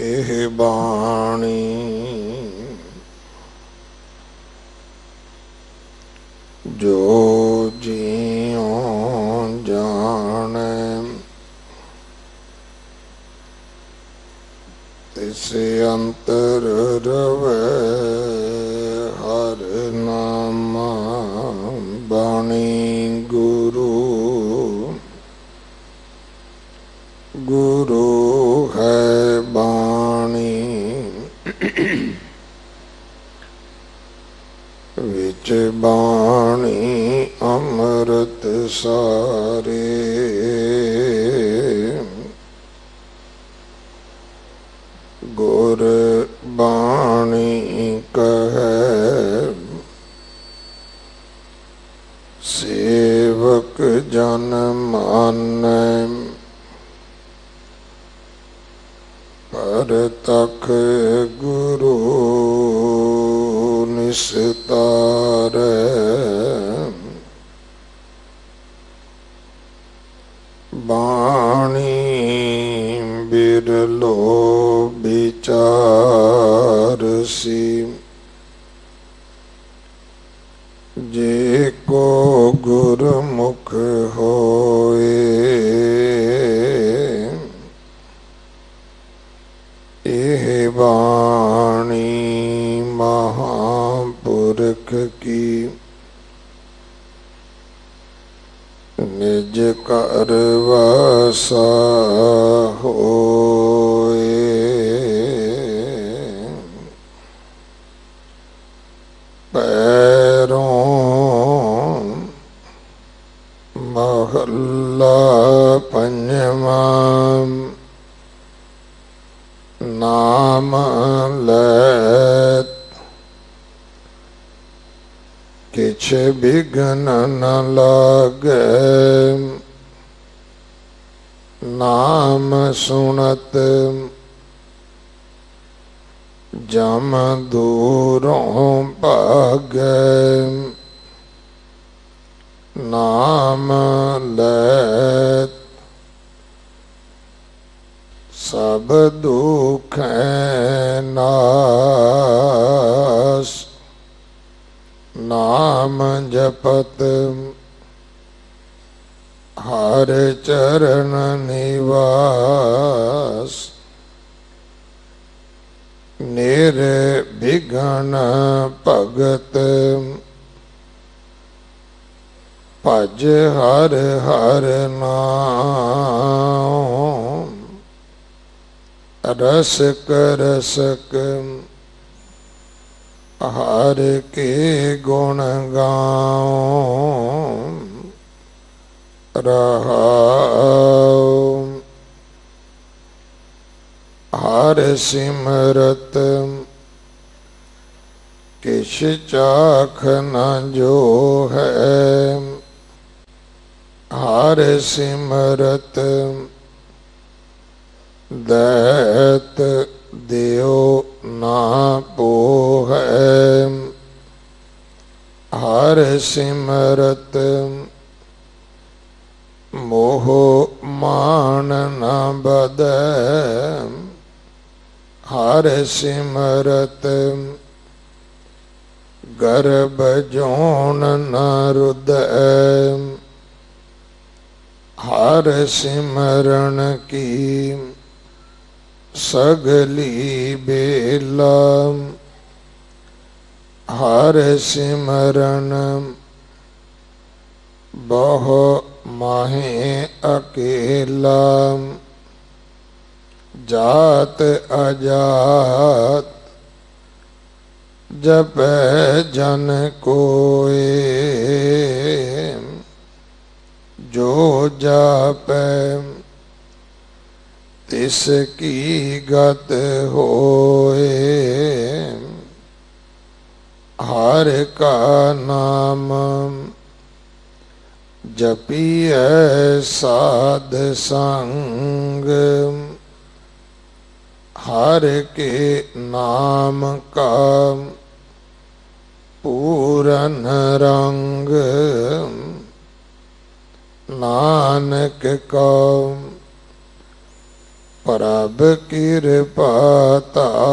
एह बाणी जो जियो जाने तिसे अंतर रवे हर नामा बाणी गुरु गुरु है बाणी विच बाणी अमृत सारे गुर बाणी कहे सेवक जन मानै परतख गुरु निस्तारै बाणी बिरलो विचारसी जे को गुरमुख होए एह बाणी महापुरख की निज कर वासा होए पैरों महल्ला पंजवा नाम लैत किछ बिघ्न न लागे नाम सुनत जम दूरों भागे नाम लैत सब दुख नाश नाम जपत हर चरण निवास निर्विघ्न भगत भज हर हर नाम रसक रसक हर के गुण गाऊं रहाओ हर सिमरत किछ चाख न जो है हर सिमरत दैत देव ना पोहै हर सिमरत मोह मान न बदै हर सिमरत गर्भ जोन न रुदै हर सिमरण की सगली बेला हर सिमरन बहु माहे अकेला जात अजात जप जन कोय जो जापै तिसकी गत होए हर का नाम जपिए साध संग हर के नाम का पूरन रंग नानक को प्रभ कृपा तार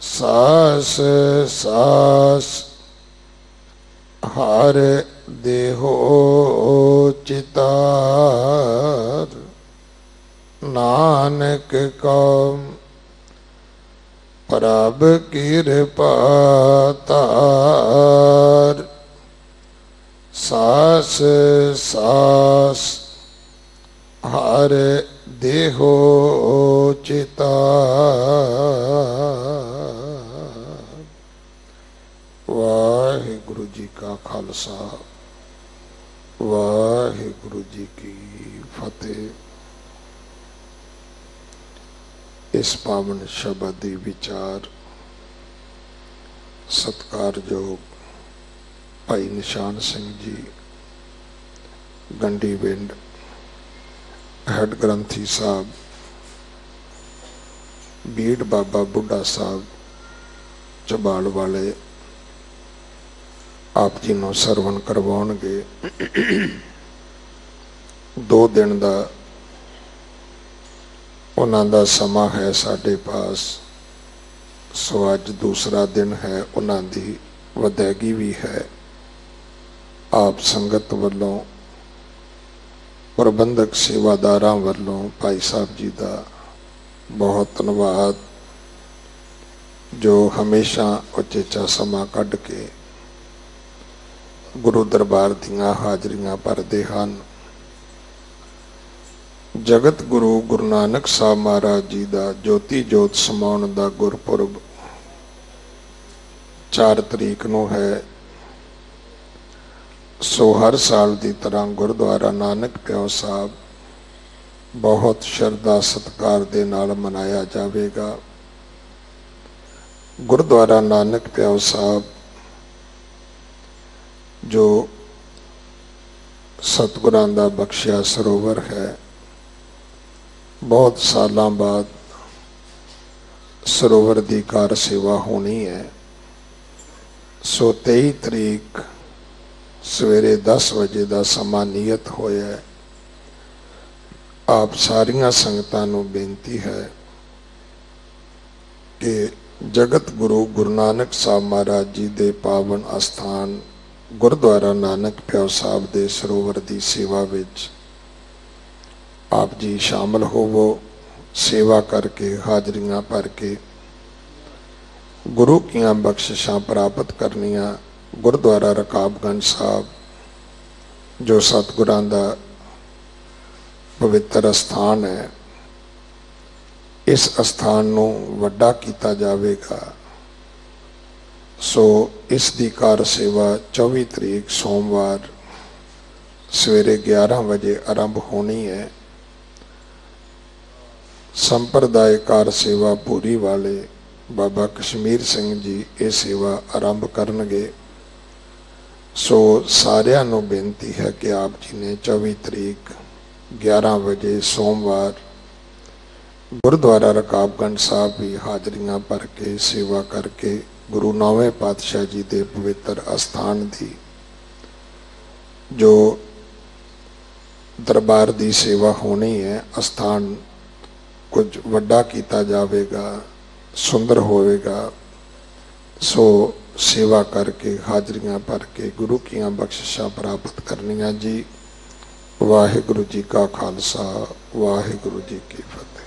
सास सास हर देहो चितार नानक को प्रभ कृपा तार सास सास हर देहो चितार। वाहिगुरु जी का खालसा वाहिगुरु जी की फतेह। इस पावन शब्दी विचार सत्कारयोग भाई निशान सिंह जी गंडी विंड हेड ग्रंथी साहब बीड़ बाबा बुढ़ा साहब चबाल वाले आप जी नूं सरवण करवाउणगे। 2 दिन का उन्हां दा समा है साडे पास, सो अज दूसरा दिन है। उन्हां दी वदैगी भी है। आप संगत वालों प्रबंधक सेवादारां वालों भाई साहब जी का बहुत धन्यवाद, जो हमेशा उचेचा समा कढ़ के गुरु दरबार दीआं हाजरियां भरदे हन। जगत गुरु गुरु नानक साहब महाराज जी का ज्योति जोत समाउण का गुरपुरब 4 तरीक नूं है। सो हर साल की तरह गुरुद्वारा नानक प्यो साहब बहुत श्रद्धा सत्कार दे नाल मनाया जाएगा। गुरुद्वारा नानक प्यो साहब जो सतगुरां दा बख्शिया सरोवर है, बहुत सालों बाद सरोवर की कार सेवा होनी है। सो 23 तरीक सवेरे 10 बजे का समा नियत होया है। आप सारिया संगतां नूं बेनती है कि जगत गुरु गुरु नानक साहब महाराज जी के पावन अस्थान गुरुद्वारा नानक प्यो साहब के सरोवर की सेवा विच आप जी शामिल होवो। सेवा करके हाजरियां भर के गुरु कियां बख्शिशां प्राप्त करनियां। गुरुद्वारा रकाबगंज साहब जो सतगुरां दा पवित्र स्थान है, इस स्थान नूं वड्डा कीता जावेगा। सो इस दी कार सेवा 24 तरीक सोमवार सवेरे 11 बजे आरंभ होनी है। संप्रदाय कार सेवा पूरी वाले बाबा कश्मीर सिंह जी ये सेवा आरंभ करनगे। सो सारियां नूं बेनती है कि आप जी ने 24 तरीक 11 बजे सोमवार गुरुद्वारा रकाबगंज साहब भी हाजरियां भर के सेवा करके गुरु 9वें पातशाह जी के पवित्र अस्थान की जो दरबार की सेवा होनी है, अस्थान कुछ वड्डा किया जाएगा, सुंदर होएगा। सो सेवा करके हाजरियां भर के गुरु की बख्शिशां प्राप्त करनियां जी। वाहिगुरु जी का खालसा वाहिगुरु जी की फतेह।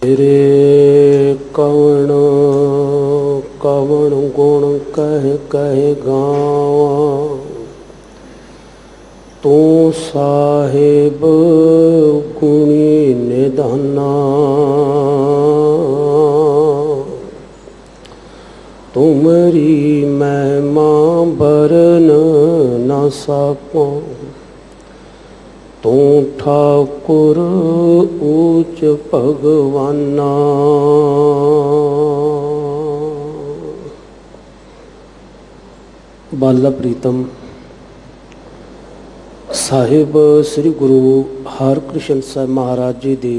तेरे कवण कवण गुण कह कह गावां, तू साहिब गुणी निधाना। तुमरी महिमा बरन न सको, तू ठाकुर ऊच भगवाना। बाला प्रीतम साहिब श्री गुरु हरकृष्ण साहब महाराज जी दी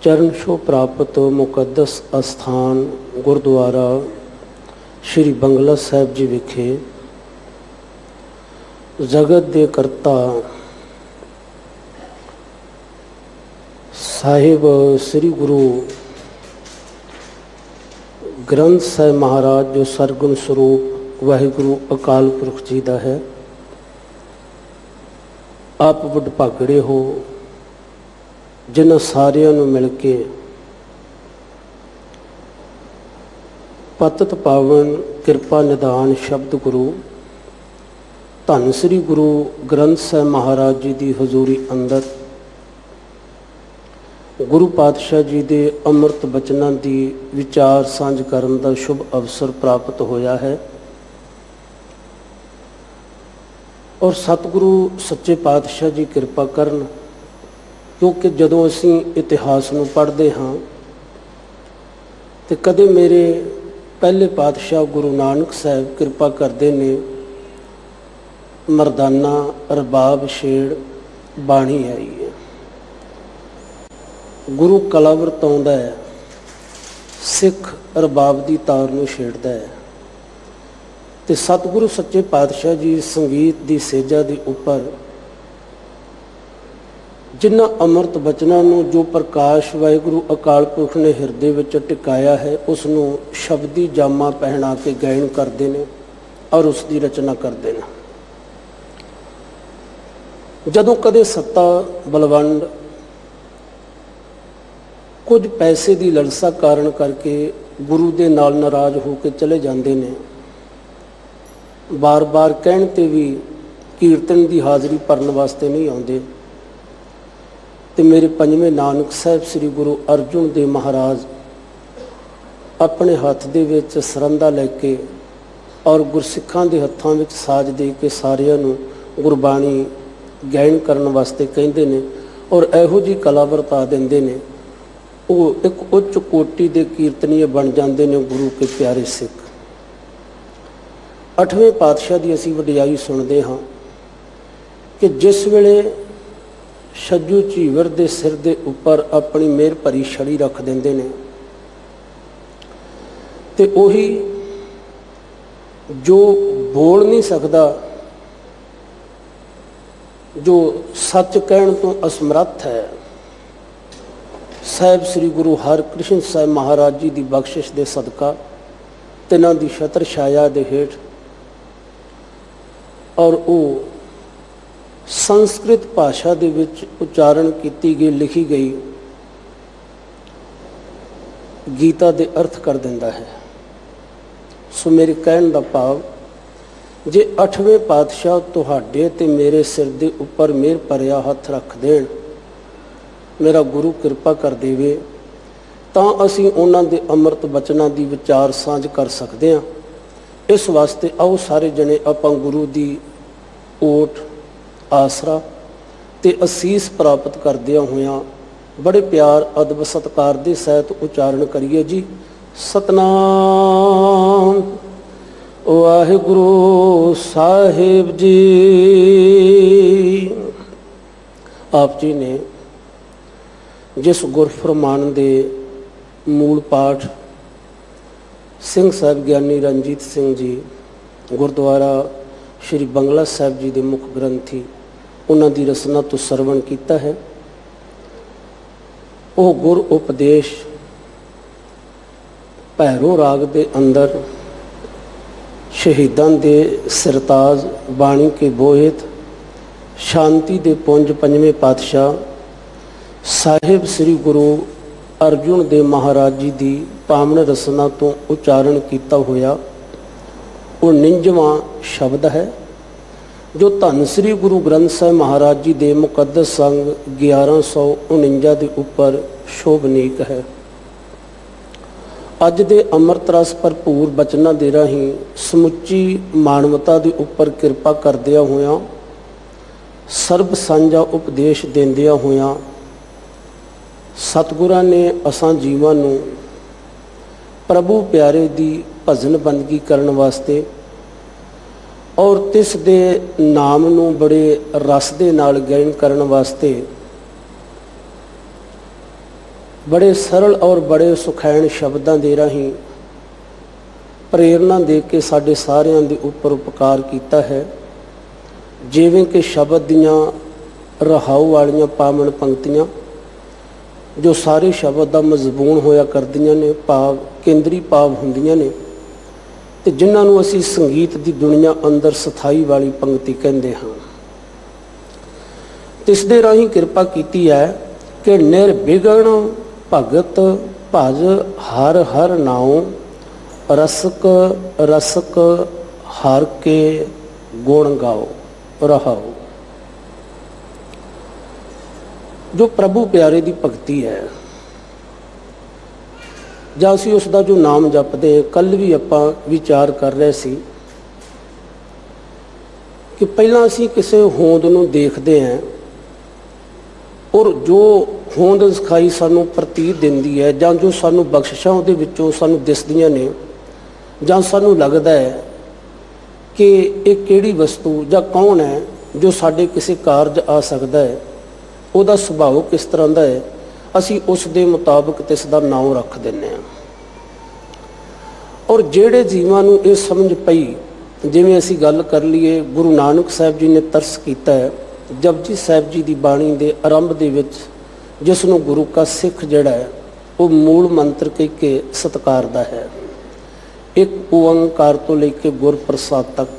चरण छो प्राप्त मुकद्दस अस्थान गुरुद्वारा श्री बंगला साहिब जी विखे जगत दे करता ਸਾਹਿਬ ਸ੍ਰੀ ਗੁਰੂ ਗ੍ਰੰਥ ਸਾਹਿਬ ਮਹਾਰਾਜ ਜੋ ਸਰਗੁਣ ਸਰੂਪ ਵਾਹਿਗੁਰੂ ਅਕਾਲ ਪੁਰਖ ਜੀ ਦਾ ਹੈ। ਆਪ ਵਡਭਾਗੜੇ ਹੋ ਜਿਨ੍ਹਾਂ ਸਾਰਿਆਂ ਨੂੰ ਮਿਲ ਕੇ ਪਤਿਤ ਪਾਵਨ ਕਿਰਪਾ ਨਿਦਾਨ ਸ਼ਬਦ ਗੁਰੂ ਧੰਨ ਸ੍ਰੀ ਗੁਰੂ ਗ੍ਰੰਥ ਸਾਹਿਬ ਮਹਾਰਾਜ ਜੀ ਦੀ ਹਜ਼ੂਰੀ ਅੰਦਰ ਗੁਰੂ ਪਾਤਸ਼ਾਹ ਜੀ ਦੇ ਅੰਮ੍ਰਿਤ ਬਚਨਾਂ ਦੀ ਵਿਚਾਰ ਸਾਂਝ ਕਰਨ ਦਾ ਸ਼ੁਭ ਅਵਸਰ ਪ੍ਰਾਪਤ ਹੋਇਆ ਹੈ। ਔਰ ਸਤਿਗੁਰੂ ਸੱਚੇ ਪਾਤਸ਼ਾਹ ਜੀ ਕਿਰਪਾ ਕਰਨ, ਕਿਉਂਕਿ ਜਦੋਂ ਅਸੀਂ ਇਤਿਹਾਸ ਨੂੰ ਪੜ੍ਹਦੇ ਹਾਂ ਤੇ ਕਦੇ ਮੇਰੇ ਪਹਿਲੇ ਪਾਤਸ਼ਾਹ ਗੁਰੂ ਨਾਨਕ ਸਾਹਿਬ ਕਿਰਪਾ ਕਰਦੇ ਨੇ ਮਰਦਾਨਾ ਰਬਾਬ ਛੇੜ ਬਾਣੀ ਆਈ ਹੈ। ਗੁਰੂ ਕਲਾ ਵਰਤਾਉਂਦਾ ਹੈ, ਸਿੱਖ ਰਬਾਬ ਦੀ ਤਾਰ ਨੂੰ ਛੇੜਦਾ ਹੈ ਤੇ ਸਤਿਗੁਰੂ ਸੱਚੇ ਪਾਤਸ਼ਾਹ ਜੀ ਸੰਗੀਤ ਦੀ ਸੇਜਾ ਦੇ ਉੱਪਰ ਜਿਨ੍ਹਾਂ ਅੰਮ੍ਰਿਤ ਬਚਨਾਂ ਨੂੰ ਜੋ ਪ੍ਰਕਾਸ਼ ਵਾਹਿਗੁਰੂ ਅਕਾਲ ਪੁਰਖ ਨੇ ਹਿਰਦੇ ਵਿੱਚ ਟਿਕਾਇਆ ਹੈ ਉਸ ਨੂੰ ਸ਼ਬਦੀ ਜਾਮਾ ਪਹਿਨਾ ਕੇ ਗਾਇਨ ਕਰਦੇ ਨੇ ਔਰ ਉਸ ਦੀ ਰਚਨਾ ਕਰਦੇ ਨੇ। ਜਦੋਂ ਕਦੇ ਸੱਤਾ ਬਲਵੰਡ ਕੁਝ ਪੈਸੇ ਦੀ ਲਲਸਾ ਕਾਰਨ ਕਰਕੇ ਗੁਰੂ ਦੇ ਨਾਲ ਨਾਰਾਜ਼ ਹੋ ਕੇ ਚਲੇ ਜਾਂਦੇ ਨੇ, ਬਾਰ-ਬਾਰ ਕਹਿਣ ਤੇ ਵੀ ਕੀਰਤਨ ਦੀ ਹਾਜ਼ਰੀ ਭਰਨ ਵਾਸਤੇ ਨਹੀਂ ਆਉਂਦੇ, ਤੇ ਮੇਰੇ ਪੰਜਵੇਂ ਨਾਨਕ ਸਾਹਿਬ ਸ੍ਰੀ ਗੁਰੂ ਅਰਜੁਨ ਦੇਵ ਮਹਾਰਾਜ ਆਪਣੇ ਹੱਥ ਦੇ ਵਿੱਚ ਸਰੰਦਾ ਲੈ ਕੇ ਔਰ ਗੁਰਸਿੱਖਾਂ ਦੇ ਹੱਥਾਂ ਵਿੱਚ ਸਾਜ ਦੇ ਕੇ ਸਾਰਿਆਂ ਨੂੰ ਗੁਰਬਾਣੀ ਗਾਇਨ ਕਰਨ ਵਾਸਤੇ ਕਹਿੰਦੇ ਨੇ ਔਰ ਇਹੋ ਜਿਹੀ ਕਲਾ ਵਰਤਾ ਦਿੰਦੇ ਨੇ, ਉਹ ਇੱਕ ਉੱਚ ਕੋਟੀ ਦੇ ਕੀਰਤਨੀਏ ਬਣ ਜਾਂਦੇ ਨੇ ਗੁਰੂ ਕੇ ਪਿਆਰੇ ਸਿੱਖ। 8ਵੇਂ ਪਾਤਸ਼ਾਹ ਦੀ ਅਸੀਂ ਵਡਿਆਈ ਸੁਣਦੇ ਹਾਂ ਕਿ ਜਿਸ ਵੇਲੇ ਛੱਜੂ ਝੀਵਰ ਦੇ ਸਿਰ ਦੇ ਉੱਪਰ ਆਪਣੀ ਮਿਹਰ ਭਰੀ ਛੜੀ ਰੱਖ ਦਿੰਦੇ ਨੇ ਤੇ ਉਹੀ ਜੋ ਬੋਲ ਨਹੀਂ ਸਕਦਾ, ਜੋ ਸੱਚ ਕਹਿਣ ਤੋਂ ਅਸਮਰੱਥ ਹੈ, ਸਾਹਿਬ ਸ੍ਰੀ ਗੁਰੂ ਹਰਿਕ੍ਰਿਸ਼ਨ ਸਾਹਿਬ ਮਹਾਰਾਜ ਜੀ ਦੀ ਬਖਸ਼ਿਸ਼ ਦੇ ਸਦਕਾ ਤਿਨਾਂ ਦੀ ਛਤਰ ਛਾਇਆ ਦੇ ਹੇਠ ਔਰ ਉਹ ਸੰਸਕ੍ਰਿਤ ਭਾਸ਼ਾ ਦੇ ਵਿੱਚ ਉਚਾਰਨ ਕੀਤੀ ਗਈ ਲਿਖੀ ਗਈ ਗੀਤਾ ਦੇ ਅਰਥ ਕਰ ਦਿੰਦਾ ਹੈ। ਸੋ ਮੇਰੇ ਕਹਿਣ ਦਾ ਭਾਵ, ਜੇ 8ਵੇਂ ਪਾਤਸ਼ਾਹ ਤੁਹਾਡੇ ਤੇ ਮੇਰੇ ਸਿਰ ਦੇ ਉੱਪਰ ਮਿਹਰ ਭਰਿਆ ਹੱਥ ਰੱਖ ਦੇਣ, ਮੇਰਾ ਗੁਰੂ ਕਿਰਪਾ ਕਰ ਦੇਵੇ, ਤਾਂ ਅਸੀਂ ਉਹਨਾਂ ਦੇ ਅੰਮ੍ਰਿਤ ਬਚਨਾਂ ਦੀ ਵਿਚਾਰ ਸਾਂਝ ਕਰ ਸਕਦੇ ਹਾਂ। ਇਸ ਵਾਸਤੇ ਆਓ ਸਾਰੇ ਜਣੇ ਆਪਾਂ ਗੁਰੂ ਦੀ ਓਟ ਆਸਰਾ ਤੇ ਅਸੀਸ ਪ੍ਰਾਪਤ ਕਰਦਿਆਂ ਹੋਇਆਂ ਬੜੇ ਪਿਆਰ ਅਦਬ ਸਤਿਕਾਰ ਦੇ ਸਹਿਤ ਉਚਾਰਨ ਕਰੀਏ ਜੀ। ਸਤਨਾਮ ਵਾਹਿਗੁਰੂ ਸਾਹਿਬ ਜੀ। ਆਪ ਜੀ ਨੇ ਜਿਸ ਗੁਰਫਰਮਾਨ ਦੇ ਮੂਲ ਪਾਠ ਸਿੰਘ ਸਾਹਿਬ ਗਿਆਨੀ ਰਣਜੀਤ ਸਿੰਘ ਜੀ ਗੁਰਦੁਆਰਾ ਸ਼੍ਰੀ ਬੰਗਲਾ ਸਾਹਿਬ ਜੀ ਦੇ ਮੁੱਖ ਗ੍ਰੰਥੀ ਉਹਨਾਂ ਦੀ ਰਸਨਾ ਤੋਂ ਸਰਵਣ ਕੀਤਾ ਹੈ, ਉਹ ਗੁਰ ਉਪਦੇਸ਼ ਭੈਰੋ ਰਾਗ ਦੇ ਅੰਦਰ ਸ਼ਹੀਦਾਂ ਦੇ ਸਿਰਤਾਜ ਬਾਣੀ ਕੇ ਬੋਹਿਤ ਸ਼ਾਂਤੀ ਦੇ ਪੁੰਜ ਪੰਜਵੇਂ ਪਾਤਸ਼ਾਹ ਸਾਹਿਬ ਸ੍ਰੀ ਗੁਰੂ ਅਰਜੁਨ ਦੇਵ ਮਹਾਰਾਜ ਜੀ ਦੀ ਪਾਵਨ ਰਸਨਾ ਤੋਂ ਉਚਾਰਨ ਕੀਤਾ ਹੋਇਆ ਉਹ 49ਵਾਂ ਸ਼ਬਦ ਹੈ, ਜੋ ਧੰਨ ਸ੍ਰੀ ਗੁਰੂ ਗ੍ਰੰਥ ਸਾਹਿਬ ਮਹਾਰਾਜ ਜੀ ਦੇ ਮੁਕੱਦਸ ਸੰਗ 1149 ਦੇ ਉੱਪਰ ਸ਼ੋਭਨੀਕ ਹੈ। ਅੱਜ ਦੇ ਅੰਮ੍ਰਿਤ ਰਸ ਭਰਪੂਰ ਬਚਨਾਂ ਦੇ ਰਾਹੀਂ ਸਮੁੱਚੀ ਮਾਨਵਤਾ ਦੇ ਉੱਪਰ ਕਿਰਪਾ ਕਰਦਿਆਂ ਹੋਇਆਂ ਸਰਬ ਸਾਂਝਾ ਉਪਦੇਸ਼ ਦਿੰਦਿਆਂ ਹੋਇਆਂ ਸਤਿਗੁਰਾਂ ਨੇ ਅਸਾਂ ਜੀਵਾਂ ਨੂੰ ਪ੍ਰਭੂ ਪਿਆਰੇ ਦੀ ਭਜਨ ਬੰਦਗੀ ਕਰਨ ਵਾਸਤੇ ਔਰ ਤਿਸ ਦੇ ਨਾਮ ਨੂੰ ਬੜੇ ਰਸ ਦੇ ਨਾਲ ਗਾਇਨ ਕਰਨ ਵਾਸਤੇ ਬੜੇ ਸਰਲ ਔਰ ਬੜੇ ਸੁਖੈਣ ਸ਼ਬਦਾਂ ਦੇ ਰਾਹੀਂ ਪ੍ਰੇਰਨਾ ਦੇ ਕੇ ਸਾਡੇ ਸਾਰਿਆਂ ਦੇ ਉੱਪਰ ਉਪਕਾਰ ਕੀਤਾ ਹੈ। ਜਿਵੇਂ ਕਿ ਸ਼ਬਦ ਦੀਆਂ ਰਹਾਉ ਵਾਲੀਆਂ ਪਾਵਨ ਪੰਕਤੀਆਂ जो सारे शब्द का मजबून होया करदियां ने, भाव केंद्री भाव हुंदियां ने, ते जिन्हां नूं असीं संगीत की दुनिया अंदर सथाई वाली पंक्ति कहते हाँ। इस दे राहीं किरपा कीती है कि निर्विघन भगत भज हर हर नाओ, रसक रसक हर के गुण गाओ रहाओ। जो प्रभु प्यारे की भगती है, ਜਾਂ ਅਸੀਂ ਉਸ ਦਾ जो नाम जपते, कल भी ਆਪਾਂ विचार कर रहे सी कि ਪਹਿਲਾਂ ਅਸੀਂ ਕਿਸੇ ਹੋਂਦ ਨੂੰ ਦੇਖਦੇ ਹਾਂ ਔਰ ਜੋ ਹੋਂਦ ਸਿਖਾਈ ਸਾਨੂੰ ਪ੍ਰਤੀਤ ਦਿੰਦੀ ਹੈ ਜਾਂ ਜੋ ਸਾਨੂੰ ਬਖਸ਼ਿਸ਼ਾਂ ਉਹਦੇ ਵਿੱਚੋਂ ਸਾਨੂੰ ਦਿਸਦੀਆਂ ਨੇ ਜਾਂ ਸਾਨੂੰ ਲੱਗਦਾ ਹੈ ਕਿ ਇਹ ਕਿਹੜੀ ਵਸਤੂ ਜਾਂ ਕੌਣ ਹੈ ਜੋ ਸਾਡੇ ਕਿਸੇ ਕਾਰਜ ਆ ਸਕਦਾ ਹੈ, ਉਹਦਾ ਸੁਭਾਅ ਕਿਸ ਤਰ੍ਹਾਂ ਦਾ ਹੈ, ਅਸੀਂ ਉਸ ਦੇ ਮੁਤਾਬਕ ਤੇ ਇਸ ਦਾ ਨਾਮ ਰੱਖ ਦਿੰਦੇ ਹਾਂ। ਔਰ ਜਿਹੜੇ ਜੀਵਾਂ ਨੂੰ ਇਹ ਸਮਝ ਪਈ, ਜਿਵੇਂ ਅਸੀਂ ਗੱਲ ਕਰ ਲਈਏ ਗੁਰੂ ਨਾਨਕ ਸਾਹਿਬ ਜੀ ਨੇ ਤਰਸ ਕੀਤਾ ਹੈ ਜਪਜੀ ਸਾਹਿਬ ਜੀ ਦੀ ਬਾਣੀ ਦੇ ਆਰੰਭ ਦੇ ਵਿੱਚ, ਜਿਸ ਨੂੰ ਗੁਰੂ ਕਾ ਸਿੱਖ ਜਿਹੜਾ ਹੈ ਉਹ ਮੂਲ ਮੰਤਰ ਕਹਿ ਕੇ ਸਤਿਕਾਰਦਾ ਹੈ, ਇੱਕ ਓੰਕਾਰ ਤੋਂ ਲੈ ਕੇ ਗੁਰ ਪ੍ਰਸਾਦ ਤੱਕ,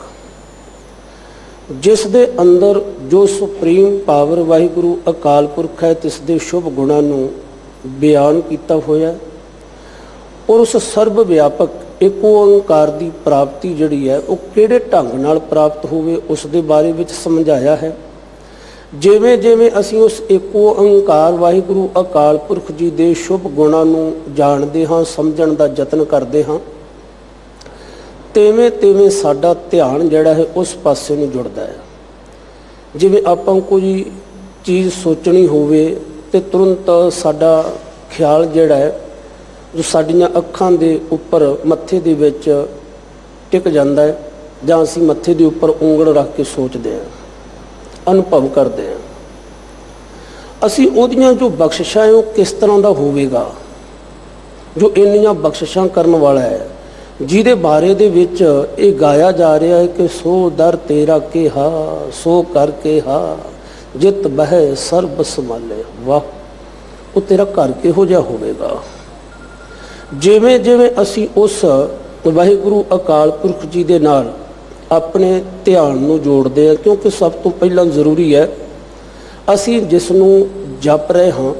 ਜਿਸ ਦੇ ਅੰਦਰ ਜੋ ਸੁਪਰੀਮ ਪਾਵਰ ਵਾਹਿਗੁਰੂ ਅਕਾਲ ਪੁਰਖ ਹੈ ਤਿਸ ਦੇ ਸ਼ੁਭ ਗੁਣਾਂ ਨੂੰ ਬਿਆਨ ਕੀਤਾ ਹੋਇਆ। ਔਰ ਉਸ ਸਰਬ ਵਿਆਪਕ ਇੱਕ ਓੰਕਾਰ ਦੀ ਪ੍ਰਾਪਤੀ ਜਿਹੜੀ ਹੈ ਉਹ ਕਿਹੜੇ ਢੰਗ ਨਾਲ ਪ੍ਰਾਪਤ ਹੋਵੇ ਉਸ ਦੇ ਬਾਰੇ ਵਿੱਚ ਸਮਝਾਇਆ ਹੈ। ਜਿਵੇਂ ਜਿਵੇਂ ਅਸੀਂ ਉਸ ਇੱਕ ਓੰਕਾਰ ਵਾਹਿਗੁਰੂ ਅਕਾਲ ਪੁਰਖ ਜੀ ਦੇ ਸ਼ੁਭ ਗੁਣਾਂ ਨੂੰ ਜਾਣਦੇ ਹਾਂ, ਸਮਝਣ ਦਾ ਯਤਨ ਕਰਦੇ ਹਾਂ, ਤਿਵੇਂ ਤਿਵੇਂ ਸਾਡਾ ਧਿਆਨ ਜਿਹੜਾ ਹੈ ਉਸ ਪਾਸੇ ਨੂੰ ਜੁੜਦਾ ਹੈ। ਜਿਵੇਂ ਆਪਾਂ ਕੋਈ ਚੀਜ਼ ਸੋਚਣੀ ਹੋਵੇ ਤੇ ਤੁਰੰਤ ਸਾਡਾ ਖਿਆਲ ਜਿਹੜਾ ਹੈ ਜੋ ਸਾਡੀਆਂ ਅੱਖਾਂ ਦੇ ਉੱਪਰ ਮੱਥੇ ਦੇ ਵਿੱਚ ਟਿਕ ਜਾਂਦਾ ਹੈ, ਜਾਂ ਅਸੀਂ ਮੱਥੇ ਦੇ ਉੱਪਰ ਉਂਗਲ ਰੱਖ ਕੇ ਸੋਚਦੇ ਹਾਂ, ਅਨੁਭਵ ਕਰਦੇ ਹਾਂ। ਅਸੀਂ ਉਹਦੀਆਂ ਜੋ ਬਖਸ਼ਿਸ਼ਾਂ ਉਹ ਕਿਸ ਤਰ੍ਹਾਂ ਦਾ ਹੋਵੇਗਾ ਜੋ ਇੰਨੀਆਂ ਬਖਸ਼ਿਸ਼ਾਂ ਕਰਨ ਵਾਲਾ ਹੈ, ਜਿਹਦੇ ਬਾਰੇ ਦੇ ਵਿੱਚ ਇਹ ਗਾਇਆ ਜਾ ਰਿਹਾ ਹੈ ਕਿ ਸੋ ਦਰ ਤੇਰਾ ਕਿਹਾ ਸੋ ਕਰ ਕਿਹਾ ਜਿਤ ਬਹਿ ਸਰਬ ਸੰਭਾਲੇ। ਵਾਹ, ਉਹ ਤੇਰਾ ਘਰ ਕਿਹੋ ਜਿਹਾ ਹੋਵੇਗਾ। ਜਿਵੇਂ ਜਿਵੇਂ ਅਸੀਂ ਉਸ ਵਾਹਿਗੁਰੂ ਅਕਾਲ ਪੁਰਖ ਜੀ ਦੇ ਨਾਲ ਆਪਣੇ ਧਿਆਨ ਨੂੰ ਜੋੜਦੇ ਹਾਂ, ਕਿਉਂਕਿ ਸਭ ਤੋਂ ਪਹਿਲਾਂ ਜ਼ਰੂਰੀ ਹੈ ਅਸੀਂ ਜਿਸ ਨੂੰ ਜਪ ਰਹੇ ਹਾਂ,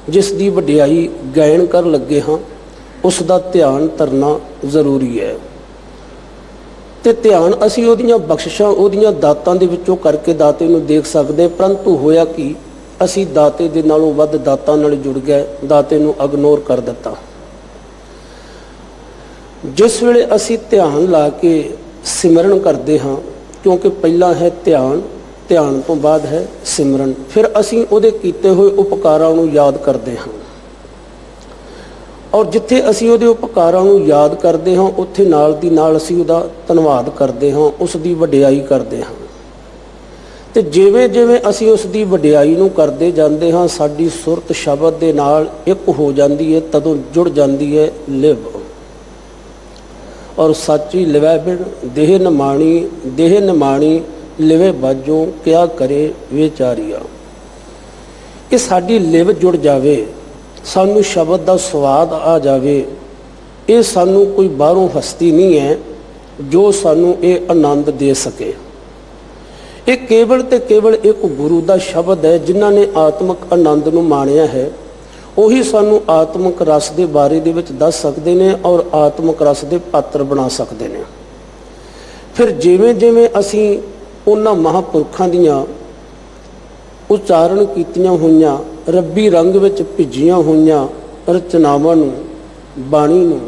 ਜਿਸ ਦੀ ਵਡਿਆਈ ਗਾਇਨ ਕਰਨ ਲੱਗੇ ਹਾਂ, ਉਸ ਦਾ ਧਿਆਨ ਧਰਨਾ ਜ਼ਰੂਰੀ ਹੈ। ਤੇ ਧਿਆਨ ਅਸੀਂ ਉਹਦੀਆਂ ਬਖਸ਼ਿਸ਼ਾਂ ਉਹਦੀਆਂ ਦਾਤਾਂ ਦੇ ਵਿੱਚੋਂ ਕਰਕੇ ਦਾਤੇ ਨੂੰ ਦੇਖ ਸਕਦੇ, ਪਰੰਤੂ ਹੋਇਆ ਕਿ ਅਸੀਂ ਦਾਤੇ ਦੇ ਨਾਲੋਂ ਵੱਧ ਦਾਤਾਂ ਨਾਲ ਜੁੜ ਗਏ, ਦਾਤੇ ਨੂੰ ਇਗਨੋਰ ਕਰ ਦਿੱਤਾ। ਜਿਸ ਵੇਲੇ ਅਸੀਂ ਧਿਆਨ ਲਾ ਕੇ ਸਿਮਰਨ ਕਰਦੇ ਹਾਂ, ਕਿਉਂਕਿ ਪਹਿਲਾਂ ਹੈ ਧਿਆਨ, ਧਿਆਨ ਤੋਂ ਬਾਅਦ ਹੈ ਸਿਮਰਨ, ਫਿਰ ਅਸੀਂ ਉਹਦੇ ਕੀਤੇ ਹੋਏ ਉਪਕਾਰਾਂ ਨੂੰ ਯਾਦ ਕਰਦੇ ਹਾਂ। ਔਰ ਜਿੱਥੇ ਅਸੀਂ ਉਹਦੇ ਉਪਕਾਰਾਂ ਨੂੰ ਯਾਦ ਕਰਦੇ ਹਾਂ ਉੱਥੇ ਨਾਲ ਦੀ ਨਾਲ ਅਸੀਂ ਉਹਦਾ ਧੰਨਵਾਦ ਕਰਦੇ ਹਾਂ, ਉਸ ਦੀ ਵਡਿਆਈ ਕਰਦੇ ਹਾਂ। ਤੇ ਜਿਵੇਂ ਜਿਵੇਂ ਅਸੀਂ ਉਸ ਦੀ ਵਡਿਆਈ ਨੂੰ ਕਰਦੇ ਜਾਂਦੇ ਹਾਂ, ਸਾਡੀ ਸੁਰਤ ਸ਼ਬਦ ਦੇ ਨਾਲ ਇੱਕ ਹੋ ਜਾਂਦੀ ਹੈ, ਤਦੋਂ ਜੁੜ ਜਾਂਦੀ ਹੈ ਲਿਵ। ਔਰ ਸੱਚੀ ਲਿਵੈ ਬਿਨ ਦੇਹ ਨਿਮਾਣੀ ਲਿਵੇ ਬਾਝੋਂ ਕਿਆ ਕਰੇ ਵਿਚਾਰੀਆ। ਕਿ ਸਾਡੀ ਲਿਵ ਜੁੜ ਜਾਵੇ, ਸਾਨੂੰ ਸ਼ਬਦ ਦਾ ਸਵਾਦ ਆ ਜਾਵੇ। ਇਹ ਸਾਨੂੰ ਕੋਈ ਬਾਹਰੋਂ ਹਸਤੀ ਨਹੀਂ ਹੈ ਜੋ ਸਾਨੂੰ ਇਹ ਆਨੰਦ ਦੇ ਸਕੇ। ਇਹ ਕੇਵਲ ਤੇ ਕੇਵਲ ਇੱਕ ਗੁਰੂ ਦਾ ਸ਼ਬਦ ਹੈ, ਜਿਨ੍ਹਾਂ ਨੇ ਆਤਮਿਕ ਆਨੰਦ ਨੂੰ ਮਾਣਿਆ ਹੈ। ਉਹੀ ਸਾਨੂੰ ਆਤਮਿਕ ਰਸ ਦੇ ਬਾਰੇ ਦੇ ਵਿੱਚ ਦੱਸ ਸਕਦੇ ਨੇ ਔਰ ਆਤਮਿਕ ਰਸ ਦੇ ਪਾਤਰ ਬਣਾ ਸਕਦੇ ਨੇ। ਫਿਰ ਜਿਵੇਂ ਜਿਵੇਂ ਅਸੀਂ ਉਹਨਾਂ ਮਹਾਂਪੁਰਖਾਂ ਦੀਆਂ ਉਚਾਰਨ ਕੀਤੀਆਂ ਹੋਈਆਂ ਰੱਬੀ ਰੰਗ ਵਿੱਚ ਭਿੱਜੀਆਂ ਹੋਈਆਂ ਰਚਨਾਵਾਂ ਨੂੰ, ਬਾਣੀ ਨੂੰ,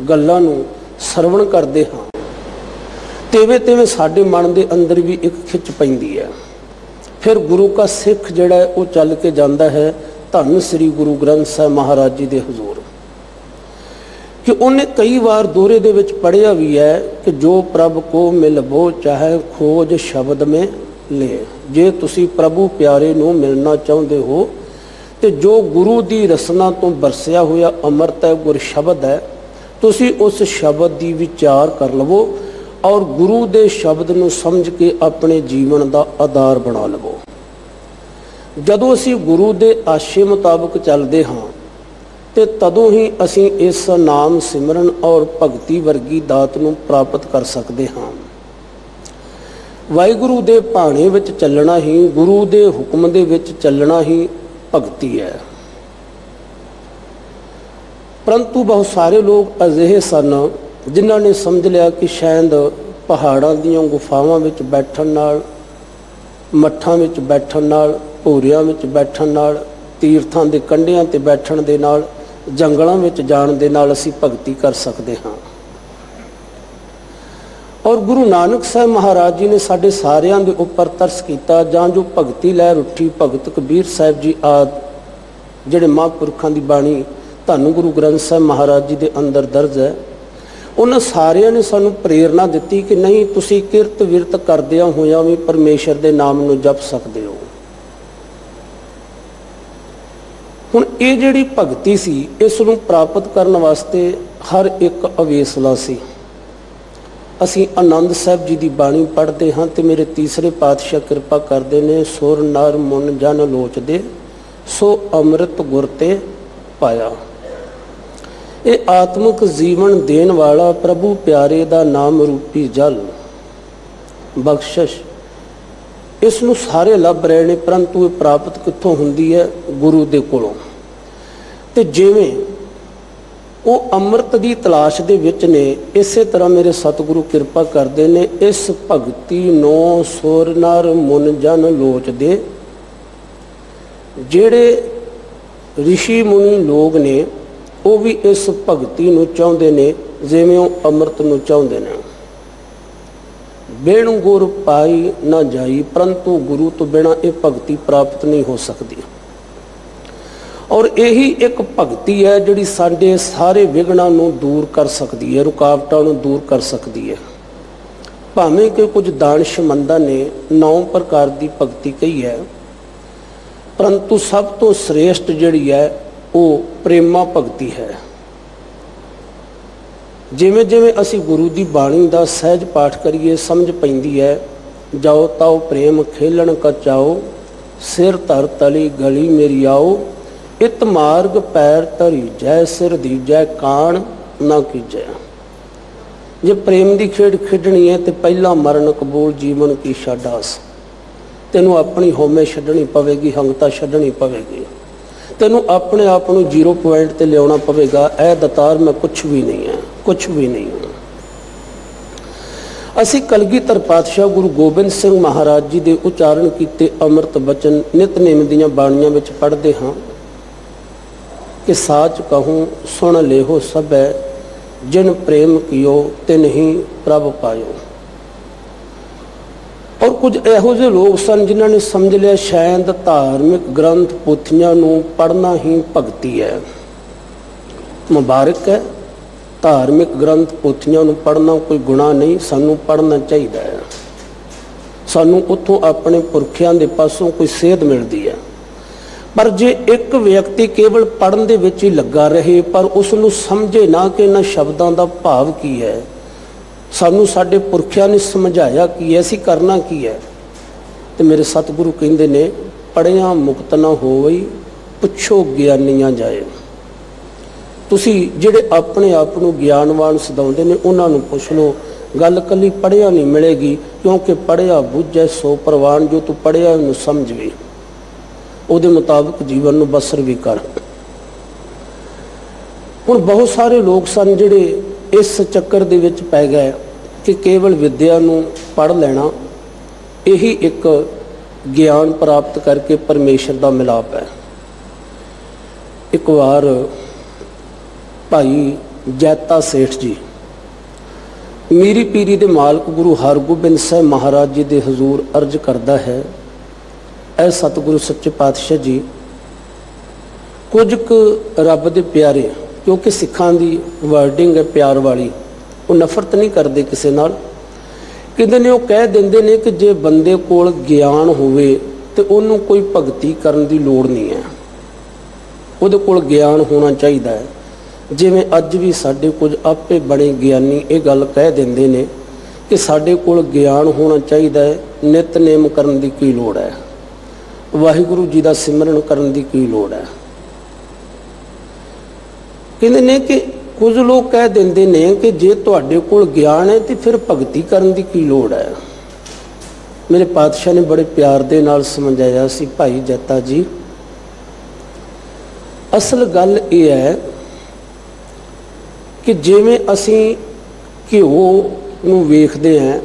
ਗੱਲਾਂ ਨੂੰ ਸਰਵਣ ਕਰਦੇ ਹਾਂ, ਤਿਵੇਂ ਤਿਵੇਂ ਸਾਡੇ ਮਨ ਦੇ ਅੰਦਰ ਵੀ ਇੱਕ ਖਿੱਚ ਪੈਂਦੀ ਹੈ। ਫਿਰ ਗੁਰੂ ਕਾ ਸਿੱਖ ਜਿਹੜਾ ਹੈ ਉਹ ਚੱਲ ਕੇ ਜਾਂਦਾ ਹੈ ਧੰਨ ਸ੍ਰੀ ਗੁਰੂ ਗ੍ਰੰਥ ਸਾਹਿਬ ਮਹਾਰਾਜ ਜੀ ਦੇ ਹਜ਼ੂਰ। ਕਿ ਉਹਨੇ ਕਈ ਵਾਰ ਦੋਹਰੇ ਦੇ ਵਿੱਚ ਪੜ੍ਹਿਆ ਵੀ ਹੈ ਕਿ ਜੋ ਪ੍ਰਭ ਕੋ ਮਿਲਬੋ ਚਾਹੇ ਖੋਜ ਸ਼ਬਦ ਮੇ ਲੈ। ਜੇ ਤੁਸੀਂ ਪ੍ਰਭੂ ਪਿਆਰੇ ਨੂੰ ਮਿਲਣਾ ਚਾਹੁੰਦੇ ਹੋ ਤੇ ਜੋ ਗੁਰੂ ਦੀ ਰਸਨਾ ਤੋਂ ਬਰਸਿਆ ਹੋਇਆ ਅੰਮ੍ਰਿਤ ਹੈ, ਗੁਰ ਸ਼ਬਦ ਹੈ, ਤੁਸੀਂ ਉਸ ਸ਼ਬਦ ਦੀ ਵਿਚਾਰ ਕਰ ਲਵੋ ਔਰ ਗੁਰੂ ਦੇ ਸ਼ਬਦ ਨੂੰ ਸਮਝ ਕੇ ਆਪਣੇ ਜੀਵਨ ਦਾ ਆਧਾਰ ਬਣਾ ਲਵੋ। ਜਦੋਂ ਅਸੀਂ ਗੁਰੂ ਦੇ ਆਸ਼ੇ ਮੁਤਾਬਕ ਚੱਲਦੇ ਹਾਂ ਤੇ ਤਦੋਂ ਹੀ ਅਸੀਂ ਇਸ ਨਾਮ ਸਿਮਰਨ ਔਰ ਭਗਤੀ ਵਰਗੀ ਦਾਤ ਨੂੰ ਪ੍ਰਾਪਤ ਕਰ ਸਕਦੇ ਹਾਂ। ਵਾਹਿਗੁਰੂ ਦੇ ਭਾਣੇ ਵਿੱਚ ਚੱਲਣਾ ਹੀ, ਗੁਰੂ ਦੇ ਹੁਕਮ ਦੇ ਵਿੱਚ ਚੱਲਣਾ ਹੀ ਭਗਤੀ ਹੈ। ਪਰੰਤੂ ਬਹੁਤ ਸਾਰੇ ਲੋਕ ਅਜਿਹੇ ਸਨ ਜਿਨ੍ਹਾਂ ਨੇ ਸਮਝ ਲਿਆ ਕਿ ਸ਼ਾਇਦ ਪਹਾੜਾਂ ਦੀਆਂ ਗੁਫਾਵਾਂ ਵਿੱਚ ਬੈਠਣ ਨਾਲ, ਮੱਠਾਂ ਵਿੱਚ ਬੈਠਣ ਨਾਲ, ਭੋਰਿਆਂ ਵਿੱਚ ਬੈਠਣ ਨਾਲ, ਤੀਰਥਾਂ ਦੇ ਕੰਢਿਆਂ ਤੇ ਬੈਠਣ ਦੇ ਨਾਲ, ਜੰਗਲਾਂ ਵਿੱਚ ਜਾਣ ਦੇ ਨਾਲ ਅਸੀਂ ਭਗਤੀ ਕਰ ਸਕਦੇ ਹਾਂ। ਔਰ ਗੁਰੂ ਨਾਨਕ ਸਾਹਿਬ ਮਹਾਰਾਜ ਜੀ ਨੇ ਸਾਡੇ ਸਾਰਿਆਂ ਦੇ ਉੱਪਰ ਤਰਸ ਕੀਤਾ। ਜਾਂ ਜੋ ਭਗਤੀ ਲਹਿਰ ਉੱਠੀ, ਭਗਤ ਕਬੀਰ ਸਾਹਿਬ ਜੀ ਆਦਿ ਜਿਹੜੇ ਮਹਾਂਪੁਰਖਾਂ ਦੀ ਬਾਣੀ ਧੰਨ ਗੁਰੂ ਗ੍ਰੰਥ ਸਾਹਿਬ ਮਹਾਰਾਜ ਜੀ ਦੇ ਅੰਦਰ ਦਰਜ ਹੈ, ਉਹਨਾਂ ਸਾਰਿਆਂ ਨੇ ਸਾਨੂੰ ਪ੍ਰੇਰਨਾ ਦਿੱਤੀ ਕਿ ਨਹੀਂ, ਤੁਸੀਂ ਕਿਰਤ ਵਿਰਤ ਕਰਦਿਆਂ ਹੋਇਆਂ ਵੀ ਪਰਮੇਸ਼ਰ ਦੇ ਨਾਮ ਨੂੰ ਜਪ ਸਕਦੇ ਹੋ। ਹੁਣ ਇਹ ਜਿਹੜੀ ਭਗਤੀ ਸੀ, ਇਸ ਨੂੰ ਪ੍ਰਾਪਤ ਕਰਨ ਵਾਸਤੇ ਹਰ ਇੱਕ ਅਵੇਸਲਾ ਸੀ। ਅਸੀਂ ਆਨੰਦ ਸਾਹਿਬ ਜੀ ਦੀ ਬਾਣੀ ਪੜ੍ਹਦੇ ਹਾਂ ਤੇ ਮੇਰੇ ਤੀਸਰੇ ਪਾਤਸ਼ਾਹ ਕਿਰਪਾ ਕਰਦੇ ਨੇ, ਸੁਰ ਨਰ ਮੁਨ ਜਨ ਲੋਚਦੇ ਸੋ ਅੰਮ੍ਰਿਤ ਗੁਰ ਤੇ ਪਾਇਆ। ਇਹ ਆਤਮਿਕ ਜੀਵਨ ਦੇਣ ਵਾਲਾ ਪ੍ਰਭੂ ਪਿਆਰੇ ਦਾ ਨਾਮ ਰੂਪੀ ਜਲ ਬਖਸ਼ਿਸ਼, ਇਸ ਨੂੰ ਸਾਰੇ ਲੱਭ ਰਹੇ ਨੇ, ਪਰੰਤੂ ਇਹ ਪ੍ਰਾਪਤ ਕਿੱਥੋਂ ਹੁੰਦੀ ਹੈ? ਗੁਰੂ ਦੇ ਕੋਲੋਂ। ਤੇ ਜਿਵੇਂ ਉਹ ਅੰਮ੍ਰਿਤ ਦੀ ਤਲਾਸ਼ ਦੇ ਵਿੱਚ ਨੇ, ਇਸੇ ਤਰ੍ਹਾਂ ਮੇਰੇ ਸਤਿਗੁਰੂ ਕਿਰਪਾ ਕਰਦੇ ਨੇ, ਇਸ ਭਗਤੀ ਨੂੰ ਸੁਰ ਨਰ ਮੁਨ ਜਨ ਲੋਚਦੇ। ਜਿਹੜੇ ਰਿਸ਼ੀ ਮੁਨੀ ਲੋਕ ਨੇ ਉਹ ਵੀ ਇਸ ਭਗਤੀ ਨੂੰ ਚਾਹੁੰਦੇ ਨੇ ਜਿਵੇਂ ਉਹ ਅੰਮ੍ਰਿਤ ਨੂੰ ਚਾਹੁੰਦੇ ਨੇ। ਬਿਨ ਗੁਰ ਪਾਈ ਨਾ ਜਾਈ, ਪਰੰਤੂ ਗੁਰੂ ਤੋਂ ਬਿਨਾਂ ਇਹ ਭਗਤੀ ਪ੍ਰਾਪਤ ਨਹੀਂ ਹੋ ਸਕਦੀ। ਔਰ ਇਹੀ ਇੱਕ ਭਗਤੀ ਹੈ ਜਿਹੜੀ ਸਾਡੇ ਸਾਰੇ ਵਿਘਨਾਂ ਨੂੰ ਦੂਰ ਕਰ ਸਕਦੀ ਹੈ, ਰੁਕਾਵਟਾਂ ਨੂੰ ਦੂਰ ਕਰ ਸਕਦੀ ਹੈ। ਭਾਵੇਂ ਕਿ ਕੁਝ ਦਾਨਸ਼ਮੰਦਾਂ ਨੇ 9 ਪ੍ਰਕਾਰ ਦੀ ਭਗਤੀ ਕਹੀ ਹੈ, ਪਰੰਤੂ ਸਭ ਤੋਂ ਸ੍ਰੇਸ਼ਟ ਜਿਹੜੀ ਹੈ ਉਹ ਪ੍ਰੇਮਾ ਭਗਤੀ ਹੈ। ਜਿਵੇਂ ਜਿਵੇਂ ਅਸੀਂ ਗੁਰੂ ਦੀ ਬਾਣੀ ਦਾ ਸਹਿਜ ਪਾਠ ਕਰੀਏ, ਸਮਝ ਪੈਂਦੀ ਹੈ। ਜਾਓ ਤਾਓ ਪ੍ਰੇਮ ਖੇਲਣ ਕਾ ਚਾਓ, ਸਿਰ ਧਰ ਤਲੀ ਗਲੀ ਮੇਰੀ ਆਓ, ਇਤ ਮਾਰਗ ਪੈਰ ਧਰੀ ਜੈ, ਸਿਰ ਦੀਜੈ ਕਾਣ ਨਾ ਕੀਜੈ। ਜੇ ਪ੍ਰੇਮ ਦੀ ਖੇਡ ਖੇਡਣੀ ਹੈ ਤੇ ਪਹਿਲਾ ਮਰਨ ਕਬੂਲ ਜੀਵਨ ਕੀ ਛੱਡ ਆਸ। ਤੈਨੂੰ ਆਪਣੀ ਹਉਮੈ ਛੱਡਣੀ ਪਵੇਗੀ, ਹੰਗਤਾ ਛੱਡਣੀ ਪਵੇਗੀ, ਤੈਨੂੰ ਆਪਣੇ ਆਪ ਨੂੰ 0 ਪੁਆਇੰਟ ਤੇ ਲਿਆਉਣਾ ਪਵੇਗਾ। ਇਹ ਦਤਾਰ ਮੈਂ ਕੁਛ ਵੀ ਨਹੀਂ ਹੈ, ਕੁਛ ਵੀ ਨਹੀਂ ਹਾਂ। ਅਸੀਂ ਕਲਗੀਧਰ ਪਾਤਸ਼ਾਹ ਗੁਰੂ ਗੋਬਿੰਦ ਸਿੰਘ ਮਹਾਰਾਜ ਜੀ ਦੇ ਉਚਾਰਨ ਕੀਤੇ ਅੰਮ੍ਰਿਤ ਬਚਨ ਨਿਤਨੇਮ ਦੀਆਂ ਬਾਣੀਆਂ ਵਿੱਚ ਪੜ੍ਹਦੇ ਹਾਂ ਕਿ ਸਾਚ ਕਹੂੰ ਸੁਣ ਲੇਹੋ ਸਭੈ, ਜਿਨ ਪ੍ਰੇਮ ਕੀਓ ਤਿਨ ਹੀ ਪ੍ਰਭ ਪਾਇਓ। ਔਰ ਕੁਝ ਇਹੋ ਜਿਹੇ ਲੋਕ ਸਨ ਜਿਨ੍ਹਾਂ ਨੇ ਸਮਝ ਲਿਆ ਸ਼ਾਇਦ ਧਾਰਮਿਕ ਗ੍ਰੰਥ ਪੋਥੀਆਂ ਨੂੰ ਪੜ੍ਹਨਾ ਹੀ ਭਗਤੀ ਹੈ। ਮੁਬਾਰਕ ਹੈ, ਧਾਰਮਿਕ ਗ੍ਰੰਥ ਪੋਥੀਆਂ ਨੂੰ ਪੜ੍ਹਨਾ ਕੋਈ ਗੁਨਾਹ ਨਹੀਂ, ਸਾਨੂੰ ਪੜ੍ਹਨਾ ਚਾਹੀਦਾ ਹੈ। ਸਾਨੂੰ ਉੱਥੋਂ ਆਪਣੇ ਪੁਰਖਿਆਂ ਦੇ ਪਾਸੋਂ ਕੋਈ ਸੇਧ ਮਿਲਦੀ ਹੈ। ਪਰ ਜੇ ਇੱਕ ਵਿਅਕਤੀ ਕੇਵਲ ਪੜ੍ਹਨ ਦੇ ਵਿੱਚ ਹੀ ਲੱਗਾ ਰਹੇ ਪਰ ਉਸ ਨੂੰ ਸਮਝੇ ਨਾ ਕਿ ਇਹਨਾਂ ਸ਼ਬਦਾਂ ਦਾ ਭਾਵ ਕੀ ਹੈ, ਸਾਨੂੰ ਸਾਡੇ ਪੁਰਖਿਆਂ ਨੇ ਸਮਝਾਇਆ ਕੀ ਹੈ, ਅਸੀਂ ਕਰਨਾ ਕੀ ਹੈ, ਤੇ ਮੇਰੇ ਸਤਿਗੁਰੂ ਕਹਿੰਦੇ ਨੇ ਪੜ੍ਹਿਆ ਮੁਕਤ ਨਾ ਹੋਵਈ, ਪੁੱਛੋ ਗਿਆਨੀਆਂ ਜਾਏ। ਤੁਸੀਂ ਜਿਹੜੇ ਆਪਣੇ ਆਪ ਨੂੰ ਗਿਆਨਵਾਨ ਸਦਾਉਂਦੇ ਨੇ ਉਹਨਾਂ ਨੂੰ ਪੁੱਛ ਲਓ। ਗੱਲ ਕੱਲੀ ਪੜ੍ਹਿਆ ਨਹੀਂ ਮਿਲੇਗੀ, ਕਿਉਂਕਿ ਪੜ੍ਹਿਆ ਬੁੱਝੈ ਸੋ ਪ੍ਰਵਾਨ। ਜੋ ਤੂੰ ਪੜ੍ਹਿਆ ਉਹਨੂੰ ਸਮਝ ਵੀ, ਉਹਦੇ ਮੁਤਾਬਕ ਜੀਵਨ ਨੂੰ ਬਸਰ ਵੀ ਕਰ। ਹੁਣ ਬਹੁਤ ਸਾਰੇ ਲੋਕ ਸਨ ਜਿਹੜੇ ਇਸ ਚੱਕਰ ਦੇ ਵਿੱਚ ਪੈ ਗਏ ਕਿ ਕੇਵਲ ਵਿਦਿਆ ਨੂੰ ਪੜ੍ਹ ਲੈਣਾ ਇਹੀ ਇੱਕ ਗਿਆਨ ਪ੍ਰਾਪਤ ਕਰਕੇ ਪਰਮੇਸ਼ਰ ਦਾ ਮਿਲਾਪ ਹੈ। ਇੱਕ ਵਾਰ ਭਾਈ ਜੈਤਾ ਸੇਠ ਜੀ ਮੀਰੀ ਪੀਰੀ ਦੇ ਮਾਲਕ ਗੁਰੂ ਹਰਗੋਬਿੰਦ ਸਾਹਿਬ ਮਹਾਰਾਜ ਜੀ ਦੇ ਹਜ਼ੂਰ ਅਰਜ਼ ਕਰਦਾ ਹੈ, ਐ ਸਤਿਗੁਰੂ ਸੱਚੇ ਪਾਤਸ਼ਾਹ ਜੀ, ਕੁਝ ਕੁ ਰੱਬ ਦੇ ਪਿਆਰੇ, ਕਿਉਂਕਿ ਸਿੱਖਾਂ ਦੀ ਵਰਡਿੰਗ ਹੈ ਪਿਆਰ ਵਾਲੀ, ਉਹ ਨਫ਼ਰਤ ਨਹੀਂ ਕਰਦੇ ਕਿਸੇ ਨਾਲ। ਕਹਿੰਦੇ ਨੇ ਉਹ ਕਹਿ ਦਿੰਦੇ ਨੇ ਕਿ ਜੇ ਬੰਦੇ ਕੋਲ ਗਿਆਨ ਹੋਵੇ ਤੇ ਉਹਨੂੰ ਕੋਈ ਭਗਤੀ ਕਰਨ ਦੀ ਲੋੜ ਨਹੀਂ ਹੈ, ਉਹਦੇ ਕੋਲ ਗਿਆਨ ਹੋਣਾ ਚਾਹੀਦਾ ਹੈ। ਜਿਵੇਂ ਅੱਜ ਵੀ ਸਾਡੇ ਕੁਝ ਆਪੇ ਬੜੇ ਗਿਆਨੀ ਇਹ ਗੱਲ ਕਹਿ ਦਿੰਦੇ ਨੇ ਕਿ ਸਾਡੇ ਕੋਲ ਗਿਆਨ ਹੋਣਾ ਚਾਹੀਦਾ ਹੈ, ਨਿਤਨੇਮ ਕਰਨ ਦੀ ਕੀ ਲੋੜ ਹੈ। ਵਾਹਿਗੁਰੂ ਜੀ ਦਾ ਸਿਮਰਨ ਕਰਨ ਦੀ ਕੀ ਲੋੜ ਹੈ। ਕਹਿੰਦੇ ਨੇ ਕਿ ਕੁਝ ਲੋਕ ਕਹਿ ਦਿੰਦੇ ਨੇ ਕਿ ਜੇ ਤੁਹਾਡੇ ਕੋਲ ਗਿਆਨ ਹੈ ਤੇ ਫਿਰ ਭਗਤੀ ਕਰਨ ਦੀ ਕੀ ਲੋੜ ਹੈ। ਮੇਰੇ ਪਾਤਸ਼ਾਹ ਨੇ ਬੜੇ ਪਿਆਰ ਦੇ ਨਾਲ ਸਮਝਾਇਆ ਸੀ, ਭਾਈ ਜੱਤਾ ਜੀ ਅਸਲ ਗੱਲ ਇਹ ਹੈ ਕਿ ਜਿਵੇਂ ਅਸੀਂ ਘਿਓ ਨੂੰ ਵੇਖਦੇ ਹਾਂ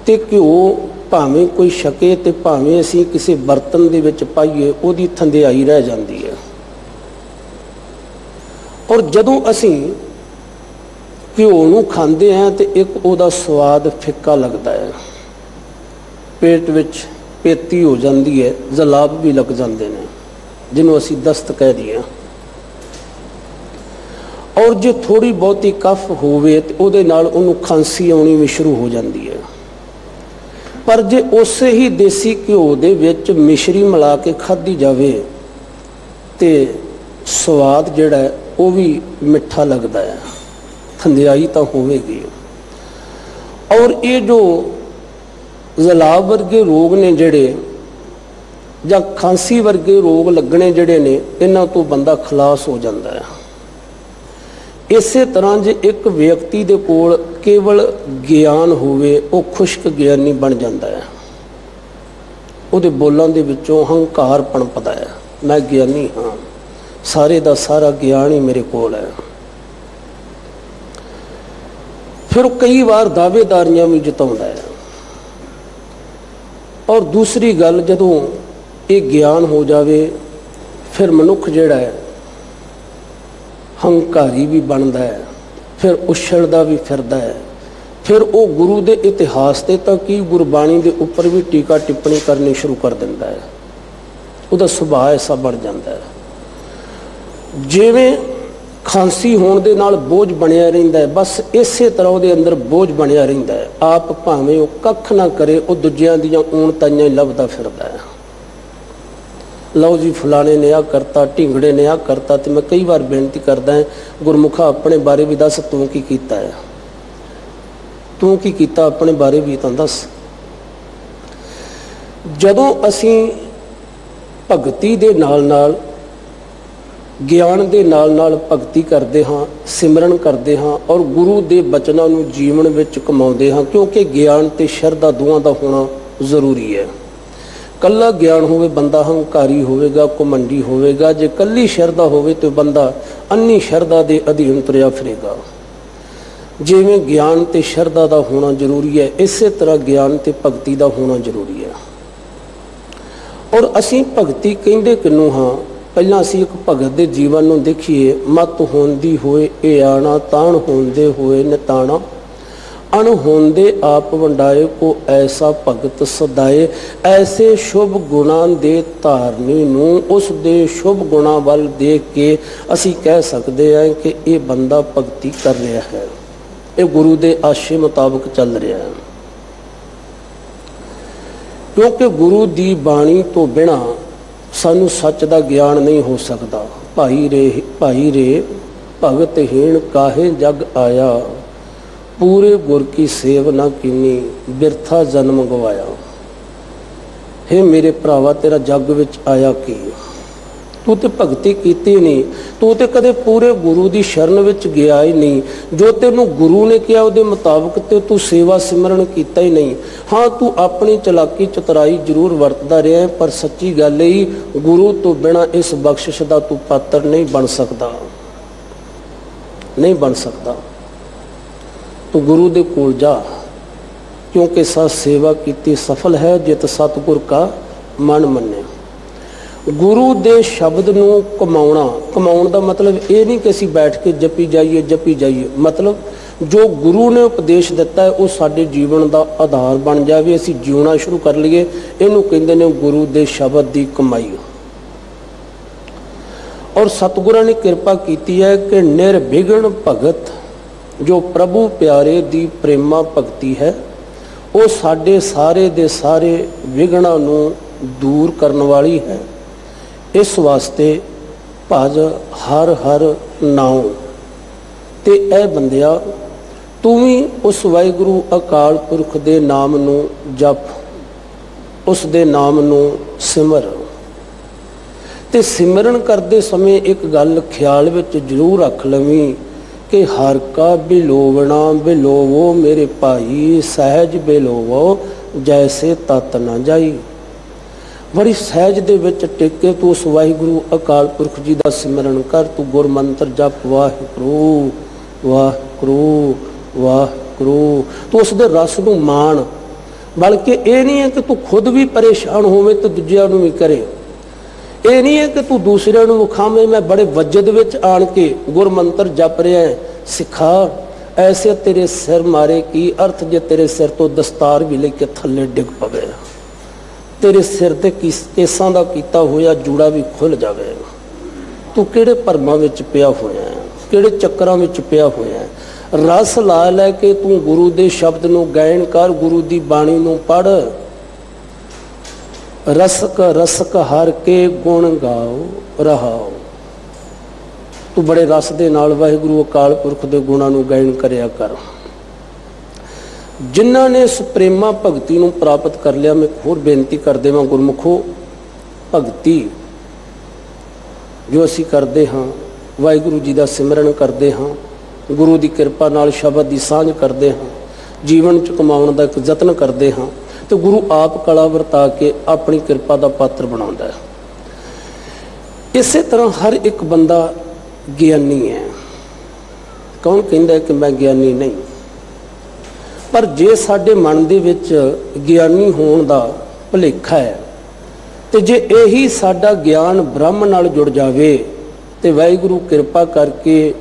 ਤੇ ਘਿਓ ਭਾਵੇਂ ਕੋਈ ਛਕੇ ਤੇ ਭਾਵੇਂ ਅਸੀਂ ਕਿਸੇ ਬਰਤਨ ਦੇ ਵਿੱਚ ਪਾਈਏ ਉਹਦੀ ਥੰਧਿਆਈ ਰਹਿ ਜਾਂਦੀ ਹੈ। ਔਰ ਜਦੋਂ ਅਸੀਂ ਘਿਓ ਨੂੰ ਖਾਂਦੇ ਹਾਂ ਤੇ ਇੱਕ ਉਹਦਾ ਸਵਾਦ ਫਿੱਕਾ ਲੱਗਦਾ ਹੈ, ਪੇਟ ਵਿੱਚ ਪੇਤੀ ਹੋ ਜਾਂਦੀ ਹੈ, ਜਲਾਬ ਵੀ ਲੱਗ ਜਾਂਦੇ ਨੇ ਜਿਹਨੂੰ ਅਸੀਂ ਦਸਤ ਕਹਿ ਦਈਏ। ਔਰ ਜੇ ਥੋੜੀ ਬਹੁਤੀ ਕਫ ਹੋਵੇ ਤੇ ਉਹਦੇ ਨਾਲ ਉਹਨੂੰ ਖਾਂਸੀ ਆਉਣੀ ਵੀ ਸ਼ੁਰੂ ਹੋ ਜਾਂਦੀ ਹੈ। ਪਰ ਜੇ ਉਸੇ ਹੀ ਦੇਸੀ ਘਿਓ ਦੇ ਵਿੱਚ ਮਿਸ਼ਰੀ ਮਿਲਾ ਕੇ ਖਾਧੀ ਜਾਵੇ ਤੇ ਸਵਾਦ ਜਿਹੜਾ ਹੈ ਉਹ ਵੀ ਮਿੱਠਾ ਲੱਗਦਾ ਹੈ, ਥੰਧਿਆਈ ਤਾਂ ਹੋਵੇਗੀ। ਔਰ ਇਹ ਜੋ ਜਲਾਬ ਵਰਗੇ ਰੋਗ ਨੇ ਜਿਹੜੇ ਜਾਂ ਖਾਂਸੀ ਵਰਗੇ ਰੋਗ ਲੱਗਣੇ ਜਿਹੜੇ ਨੇ, ਇਹਨਾਂ ਤੋਂ ਬੰਦਾ ਖਲਾਸ ਹੋ ਜਾਂਦਾ ਹੈ। ਇਸੇ ਤਰ੍ਹਾਂ ਜੇ ਇੱਕ ਵਿਅਕਤੀ ਦੇ ਕੋਲ ਕੇਵਲ ਗਿਆਨ ਹੋਵੇ, ਉਹ ਖੁਸ਼ਕ ਗਿਆਨੀ ਬਣ ਜਾਂਦਾ ਹੈ। ਉਹਦੇ ਬੋਲਾਂ ਦੇ ਵਿੱਚੋਂ ਹੰਕਾਰ ਪਣਪਦਾ ਹੈ, ਮੈਂ ਗਿਆਨੀ ਹਾਂ, ਸਾਰੇ ਦਾ ਸਾਰਾ ਗਿਆਨ ਹੀ ਮੇਰੇ ਕੋਲ ਹੈ। ਫਿਰ ਉਹ ਕਈ ਵਾਰ ਦਾਅਵੇਦਾਰੀਆਂ ਵੀ ਜਤਾਉਂਦਾ ਹੈ। ਔਰ ਦੂਸਰੀ ਗੱਲ, ਜਦੋਂ ਇਹ ਗਿਆਨ ਹੋ ਜਾਵੇ ਫਿਰ ਮਨੁੱਖ ਜਿਹੜਾ ਹੈ ਹੰਕਾਰੀ ਵੀ ਬਣਦਾ ਹੈ, ਫਿਰ ਉਛਲਦਾ ਵੀ ਫਿਰਦਾ ਹੈ। ਫਿਰ ਉਹ ਗੁਰੂ ਦੇ ਇਤਿਹਾਸ ਤੇ ਤਾਂ ਕੀ ਗੁਰਬਾਣੀ ਦੇ ਉੱਪਰ ਵੀ ਟੀਕਾ ਟਿੱਪਣੀ ਕਰਨੀ ਸ਼ੁਰੂ ਕਰ ਦਿੰਦਾ ਹੈ। ਉਹਦਾ ਸੁਭਾਅ ਐਸਾ ਬਣ ਜਾਂਦਾ ਹੈ ਜਿਵੇਂ ਖਾਂਸੀ ਹੋਣ ਦੇ ਨਾਲ ਬੋਝ ਬਣਿਆ ਰਹਿੰਦਾ ਹੈ, ਬਸ ਇਸੇ ਤਰ੍ਹਾਂ ਉਹਦੇ ਅੰਦਰ ਬੋਝ ਬਣਿਆ ਰਹਿੰਦਾ ਹੈ। ਆਪ ਭਾਵੇਂ ਉਹ ਕੱਖ ਨਾ ਕਰੇ, ਉਹ ਦੂਜਿਆਂ ਦੀਆਂ ਊਣਤਾਈਆਂ ਹੀ ਲੱਭਦਾ ਫਿਰਦਾ ਹੈ। ਲਓ ਜੀ ਫਲਾਣੇ ਨੇ ਆਹ ਕਰਤਾ, ਢਿੰਗੜੇ ਨੇ ਆਹ ਕਰਤਾ। ਤੇ ਮੈਂ ਕਈ ਵਾਰ ਬੇਨਤੀ ਕਰਦਾ ਹਾਂ, ਗੁਰਮੁਖਾ ਆਪਣੇ ਬਾਰੇ ਵੀ ਦੱਸ, ਤੂੰ ਕੀ ਕੀਤਾ ਹੈ, ਤੂੰ ਕੀ ਕੀਤਾ ਆਪਣੇ ਬਾਰੇ ਵੀ ਤਾਂ ਦੱਸ। ਜਦੋਂ ਅਸੀਂ ਭਗਤੀ ਦੇ ਨਾਲ ਨਾਲ ਗਿਆਨ ਦੇ ਨਾਲ ਨਾਲ ਭਗਤੀ ਕਰਦੇ ਹਾਂ, ਸਿਮਰਨ ਕਰਦੇ ਹਾਂ ਔਰ ਗੁਰੂ ਦੇ ਬਚਨਾਂ ਨੂੰ ਜੀਵਨ ਵਿੱਚ ਕਮਾਉਂਦੇ ਹਾਂ, ਕਿਉਂਕਿ ਗਿਆਨ ਤੇ ਸ਼ਰਧਾ ਦੋਵਾਂ ਦਾ ਹੋਣਾ ਜ਼ਰੂਰੀ ਹੈ। ਕੱਲਾ ਗਿਆਨ ਹੋਵੇ ਬੰਦਾ ਹੰਕਾਰੀ ਹੋਵੇਗਾ, ਘਮੰਡੀ ਹੋਵੇਗਾ। ਜੇ ਕੱਲੀ ਸ਼ਰਧਾ ਹੋਵੇ ਤਾਂ ਬੰਦਾ ਅੰਨੀ ਸ਼ਰਧਾ ਦੇ ਅਧੀਨ ਤੁਰਿਆ ਫਿਰੇਗਾ। ਜਿਵੇਂ ਗਿਆਨ ਤੇ ਸ਼ਰਧਾ ਦਾ ਹੋਣਾ ਜ਼ਰੂਰੀ ਹੈ, ਇਸੇ ਤਰ੍ਹਾਂ ਗਿਆਨ ਤੇ ਭਗਤੀ ਦਾ ਹੋਣਾ ਜ਼ਰੂਰੀ ਹੈ। ਔਰ ਅਸੀਂ ਭਗਤੀ ਕਹਿੰਦੇ ਕਿਹਨੂੰ ਹਾਂ? ਪਹਿਲਾਂ ਅਸੀਂ ਇੱਕ ਭਗਤ ਦੇ ਜੀਵਨ ਨੂੰ ਦੇਖੀਏ। ਮਤ ਹੁੰਦੀ ਹੋਏ ਇਹ ਆਣਾ, ਤਾਣ ਹੁੰਦੇ ਹੋਏ ਨਿਤਾਣਾ, ਅਣ ਹੁੰਦੇ ਆਪ ਵੰਡਾਏ ਕੋ ਐਸਾ ਭਗਤ ਸਦਾਏ। ਐਸੇ ਸ਼ੁਭ ਗੁਣਾਂ ਦੇ ਧਾਰਨੀ ਨੂੰ ਉਸ ਦੇ ਸ਼ੁਭ ਗੁਣਾਂ ਵੱਲ ਦੇਖ ਕੇ ਅਸੀਂ ਕਹਿ ਸਕਦੇ ਹਾਂ ਕਿ ਇਹ ਬੰਦਾ ਭਗਤੀ ਕਰ ਰਿਹਾ ਹੈ, ਇਹ ਗੁਰੂ ਦੇ ਆਸ਼ੇ ਮੁਤਾਬਕ ਚੱਲ ਰਿਹਾ ਹੈ। ਕਿਉਂਕਿ ਗੁਰੂ ਦੀ ਬਾਣੀ ਤੋਂ ਬਿਨਾਂ ਸਾਨੂੰ ਸੱਚ ਦਾ ਗਿਆਨ ਨਹੀਂ ਹੋ ਸਕਦਾ। ਭਾਈ ਰੇ ਭਗਤ ਹੀਣ ਕਾਹੇ ਜਗ ਆਇਆ, ਪੂਰੇ ਗੁਰ ਕੀ ਸੇਵ ਨਾ ਕੀਨੀ, ਬਿਰਥਾ ਜਨਮ ਗਵਾਇਆ। ਹੇ ਮੇਰੇ ਭਰਾਵਾ, ਤੇਰਾ ਜੱਗ ਵਿੱਚ ਆਇਆ ਕੀ? ਤੂੰ ਤੇ ਭਗਤੀ ਕੀਤੀ ਨਹੀਂ, ਤੂੰ ਤੇ ਕਦੇ ਪੂਰੇ ਗੁਰੂ ਦੀ ਸ਼ਰਨ ਵਿੱਚ ਗਿਆ ਹੀ ਨਹੀਂ। ਜੋ ਤੈਨੂੰ ਗੁਰੂ ਨੇ ਕਿਹਾ ਉਹਦੇ ਮੁਤਾਬਕ ਤੇ ਤੂੰ ਸੇਵਾ ਸਿਮਰਨ ਕੀਤਾ ਹੀ ਨਹੀਂ। ਹਾਂ, ਤੂੰ ਆਪਣੀ ਚਲਾਕੀ ਚਤੁਰਾਈ ਜ਼ਰੂਰ ਵਰਤਦਾ ਰਿਹਾ, ਪਰ ਸੱਚੀ ਗੱਲ ਹੀ ਗੁਰੂ ਤੋਂ ਬਿਨਾਂ ਇਸ ਬਖਸ਼ਿਸ਼ ਦਾ ਤੂੰ ਪਾਤਰ ਨਹੀਂ ਬਣ ਸਕਦਾ, ਨਹੀਂ ਬਣ ਸਕਦਾ। ਤੂੰ ਗੁਰੂ ਦੇ ਕੋਲ ਜਾ, ਕਿਉਂਕਿ ਸਤ ਸੇਵਾ ਕੀਤੀ ਸਫਲ ਹੈ, ਜਿਤ ਸਤਿਗੁਰ ਕਾ ਮਨ ਮੰਨੇ। ਗੁਰੂ ਦੇ ਸ਼ਬਦ ਨੂੰ ਕਮਾਉਣ ਦਾ ਮਤਲਬ ਇਹ ਨਹੀਂ ਕਿ ਅਸੀਂ ਬੈਠ ਕੇ ਜਪੀ ਜਾਈਏ। ਮਤਲਬ ਜੋ ਗੁਰੂ ਨੇ ਉਪਦੇਸ਼ ਦਿੱਤਾ ਹੈ ਉਹ ਸਾਡੇ ਜੀਵਨ ਦਾ ਆਧਾਰ ਬਣ ਜਾਵੇ, ਅਸੀਂ ਜਿਉਣਾ ਸ਼ੁਰੂ ਕਰ ਲਈਏ। ਇਹਨੂੰ ਕਹਿੰਦੇ ਨੇ ਗੁਰੂ ਦੇ ਸ਼ਬਦ ਦੀ ਕਮਾਈ। ਔਰ ਸਤਿਗੁਰਾਂ ਨੇ ਕਿਰਪਾ ਕੀਤੀ ਹੈ ਕਿ ਨਿਰਵਿਘਨ ਭਗਤ, ਜੋ ਪ੍ਰਭੂ ਪਿਆਰੇ ਦੀ ਪ੍ਰੇਮਾ ਭਗਤੀ ਹੈ, ਉਹ ਸਾਡੇ ਸਾਰੇ ਦੇ ਸਾਰੇ ਵਿਘਨਾਂ ਨੂੰ ਦੂਰ ਕਰਨ ਵਾਲੀ ਹੈ। ਇਸ ਵਾਸਤੇ ਭਜ ਹਰ ਹਰ ਨਾਉ। ਤੇ ਇਹ ਬੰਦਿਆ, ਤੂੰ ਵੀ ਉਸ ਵਾਹਿਗੁਰੂ ਅਕਾਲ ਪੁਰਖ ਦੇ ਨਾਮ ਨੂੰ ਜਪ, ਉਸ ਦੇ ਨਾਮ ਨੂੰ ਸਿਮਰ। ਤੇ ਸਿਮਰਨ ਕਰਦੇ ਸਮੇਂ ਇੱਕ ਗੱਲ ਖਿਆਲ ਵਿੱਚ ਜ਼ਰੂਰ ਰੱਖ ਲਵੀਂ ਕਿ ਹਰ ਕਾ ਬਿਲੋਵਣਾ ਬਿਲੋਵੋ ਮੇਰੇ ਭਾਈ, ਸਹਿਜ ਬਿਲੋਵੋ ਜੈਸੇ ਤਤ ਨਾ ਜਾਈ। ਬੜੀ ਸਹਿਜ ਦੇ ਵਿੱਚ ਟਿਕ ਕੇ ਤੂੰ ਉਸ ਵਾਹਿਗੁਰੂ ਅਕਾਲ ਪੁਰਖ ਜੀ ਦਾ ਸਿਮਰਨ ਕਰ। ਤੂੰ ਗੁਰ ਮੰਤਰ ਜਪ ਵਾਹਿਗੁਰੂ ਵਾਹਿਗੁਰੂ ਵਾਹਿਗੁਰੂ। ਤੂੰ ਉਸ ਦੇ ਰਸ ਨੂੰ ਮਾਣ। ਬਲਕਿ ਇਹ ਨਹੀਂ ਹੈ ਕਿ ਤੂੰ ਖੁਦ ਵੀ ਪਰੇਸ਼ਾਨ ਹੋਵੇਂ ਤੇ ਦੂਜਿਆਂ ਨੂੰ ਵੀ ਕਰੇ। ਇਹ ਨਹੀਂ ਹੈ ਕਿ ਤੂੰ ਦੂਸਰਿਆਂ ਨੂੰ ਵਿਖਾਵੇਂ ਮੈਂ ਬੜੇ ਵਜਦ ਵਿੱਚ ਆਣ ਕੇ ਗੁਰ ਮੰਤਰ ਜਪ ਰਿਹਾ ਹੈ। ਸਿਖਾ ਐਸੇ ਤੇਰੇ ਸਿਰ ਮਾਰੇ ਕੀ ਅਰਥ ਜੇ ਤੇਰੇ ਸਿਰ ਤੋਂ ਦਸਤਾਰ ਵੀ ਲੈ ਕੇ ਥੱਲੇ ਡਿੱਗ ਪਵੇ, ਤੇਰੇ ਸਿਰ ਤੇ ਕੇਸਾਂ ਦਾ ਕੀਤਾ ਹੋਇਆ ਜੂੜਾ ਵੀ ਖੁੱਲ ਜਾਵੇ। ਤੂੰ ਕਿਹੜੇ ਭਰਮਾਂ ਵਿੱਚ ਪਿਆ ਹੋਇਆ ਹੈ, ਕਿਹੜੇ ਚੱਕਰਾਂ ਵਿੱਚ ਪਿਆ ਹੋਇਆ ਹੈ। ਰਸ ਲਾ ਲੈ ਕੇ ਤੂੰ ਗੁਰੂ ਦੇ ਸ਼ਬਦ ਨੂੰ ਗਾਇਨ ਕਰ, ਗੁਰੂ ਦੀ ਬਾਣੀ ਨੂੰ ਪੜ੍ਹ। ਰਸਕ ਰਸਕ ਹਰ ਕੇ ਗੁਣ ਗਾਓ ਰਹਾਓ। ਤੂੰ ਬੜੇ ਰਸ ਦੇ ਨਾਲ ਵਾਹਿਗੁਰੂ ਅਕਾਲ ਪੁਰਖ ਦੇ ਗੁਣਾਂ ਨੂੰ ਗਾਇਨ ਕਰਿਆ ਕਰ। ਜਿਨ੍ਹਾਂ ਨੇ ਇਸ ਪ੍ਰੇਮਾ ਭਗਤੀ ਨੂੰ ਪ੍ਰਾਪਤ ਕਰ ਲਿਆ, ਮੈਂ ਹੋਰ ਬੇਨਤੀ ਕਰ ਦੇਵਾਂ ਗੁਰਮੁਖੋ, ਭਗਤੀ ਜੋ ਅਸੀਂ ਕਰਦੇ ਹਾਂ, ਵਾਹਿਗੁਰੂ ਜੀ ਦਾ ਸਿਮਰਨ ਕਰਦੇ ਹਾਂ, ਗੁਰੂ ਦੀ ਕਿਰਪਾ ਨਾਲ ਸ਼ਬਦ ਦੀ ਸਾਂਝ ਕਰਦੇ ਹਾਂ, ਜੀਵਨ 'ਚ ਕਮਾਉਣ ਦਾ ਇੱਕ ਯਤਨ ਕਰਦੇ ਹਾਂ, ਤੇ ਗੁਰੂ ਆਪ ਕਲਾ ਵਰਤਾ ਕੇ ਆਪਣੀ ਕਿਰਪਾ ਦਾ ਪਾਤਰ ਬਣਾਉਂਦਾ ਹੈ। ਇਸੇ ਤਰ੍ਹਾਂ ਹਰ ਇੱਕ ਬੰਦਾ ਗਿਆਨੀ ਹੈ। ਕੌਣ ਕਹਿੰਦਾ ਕਿ ਮੈਂ ਗਿਆਨੀ ਨਹੀਂ? ਪਰ ਜੇ ਸਾਡੇ ਮਨ ਦੇ ਵਿੱਚ ਗਿਆਨੀ ਹੋਣ ਦਾ ਭੁਲੇਖਾ ਹੈ ਤੇ ਜੇ ਇਹੀ ਸਾਡਾ ਗਿਆਨ ਬ੍ਰਹਮ ਨਾਲ ਜੁੜ ਜਾਵੇ ਤੇ ਵਾਹਿਗੁਰੂ ਕਿਰਪਾ ਕਰਕੇ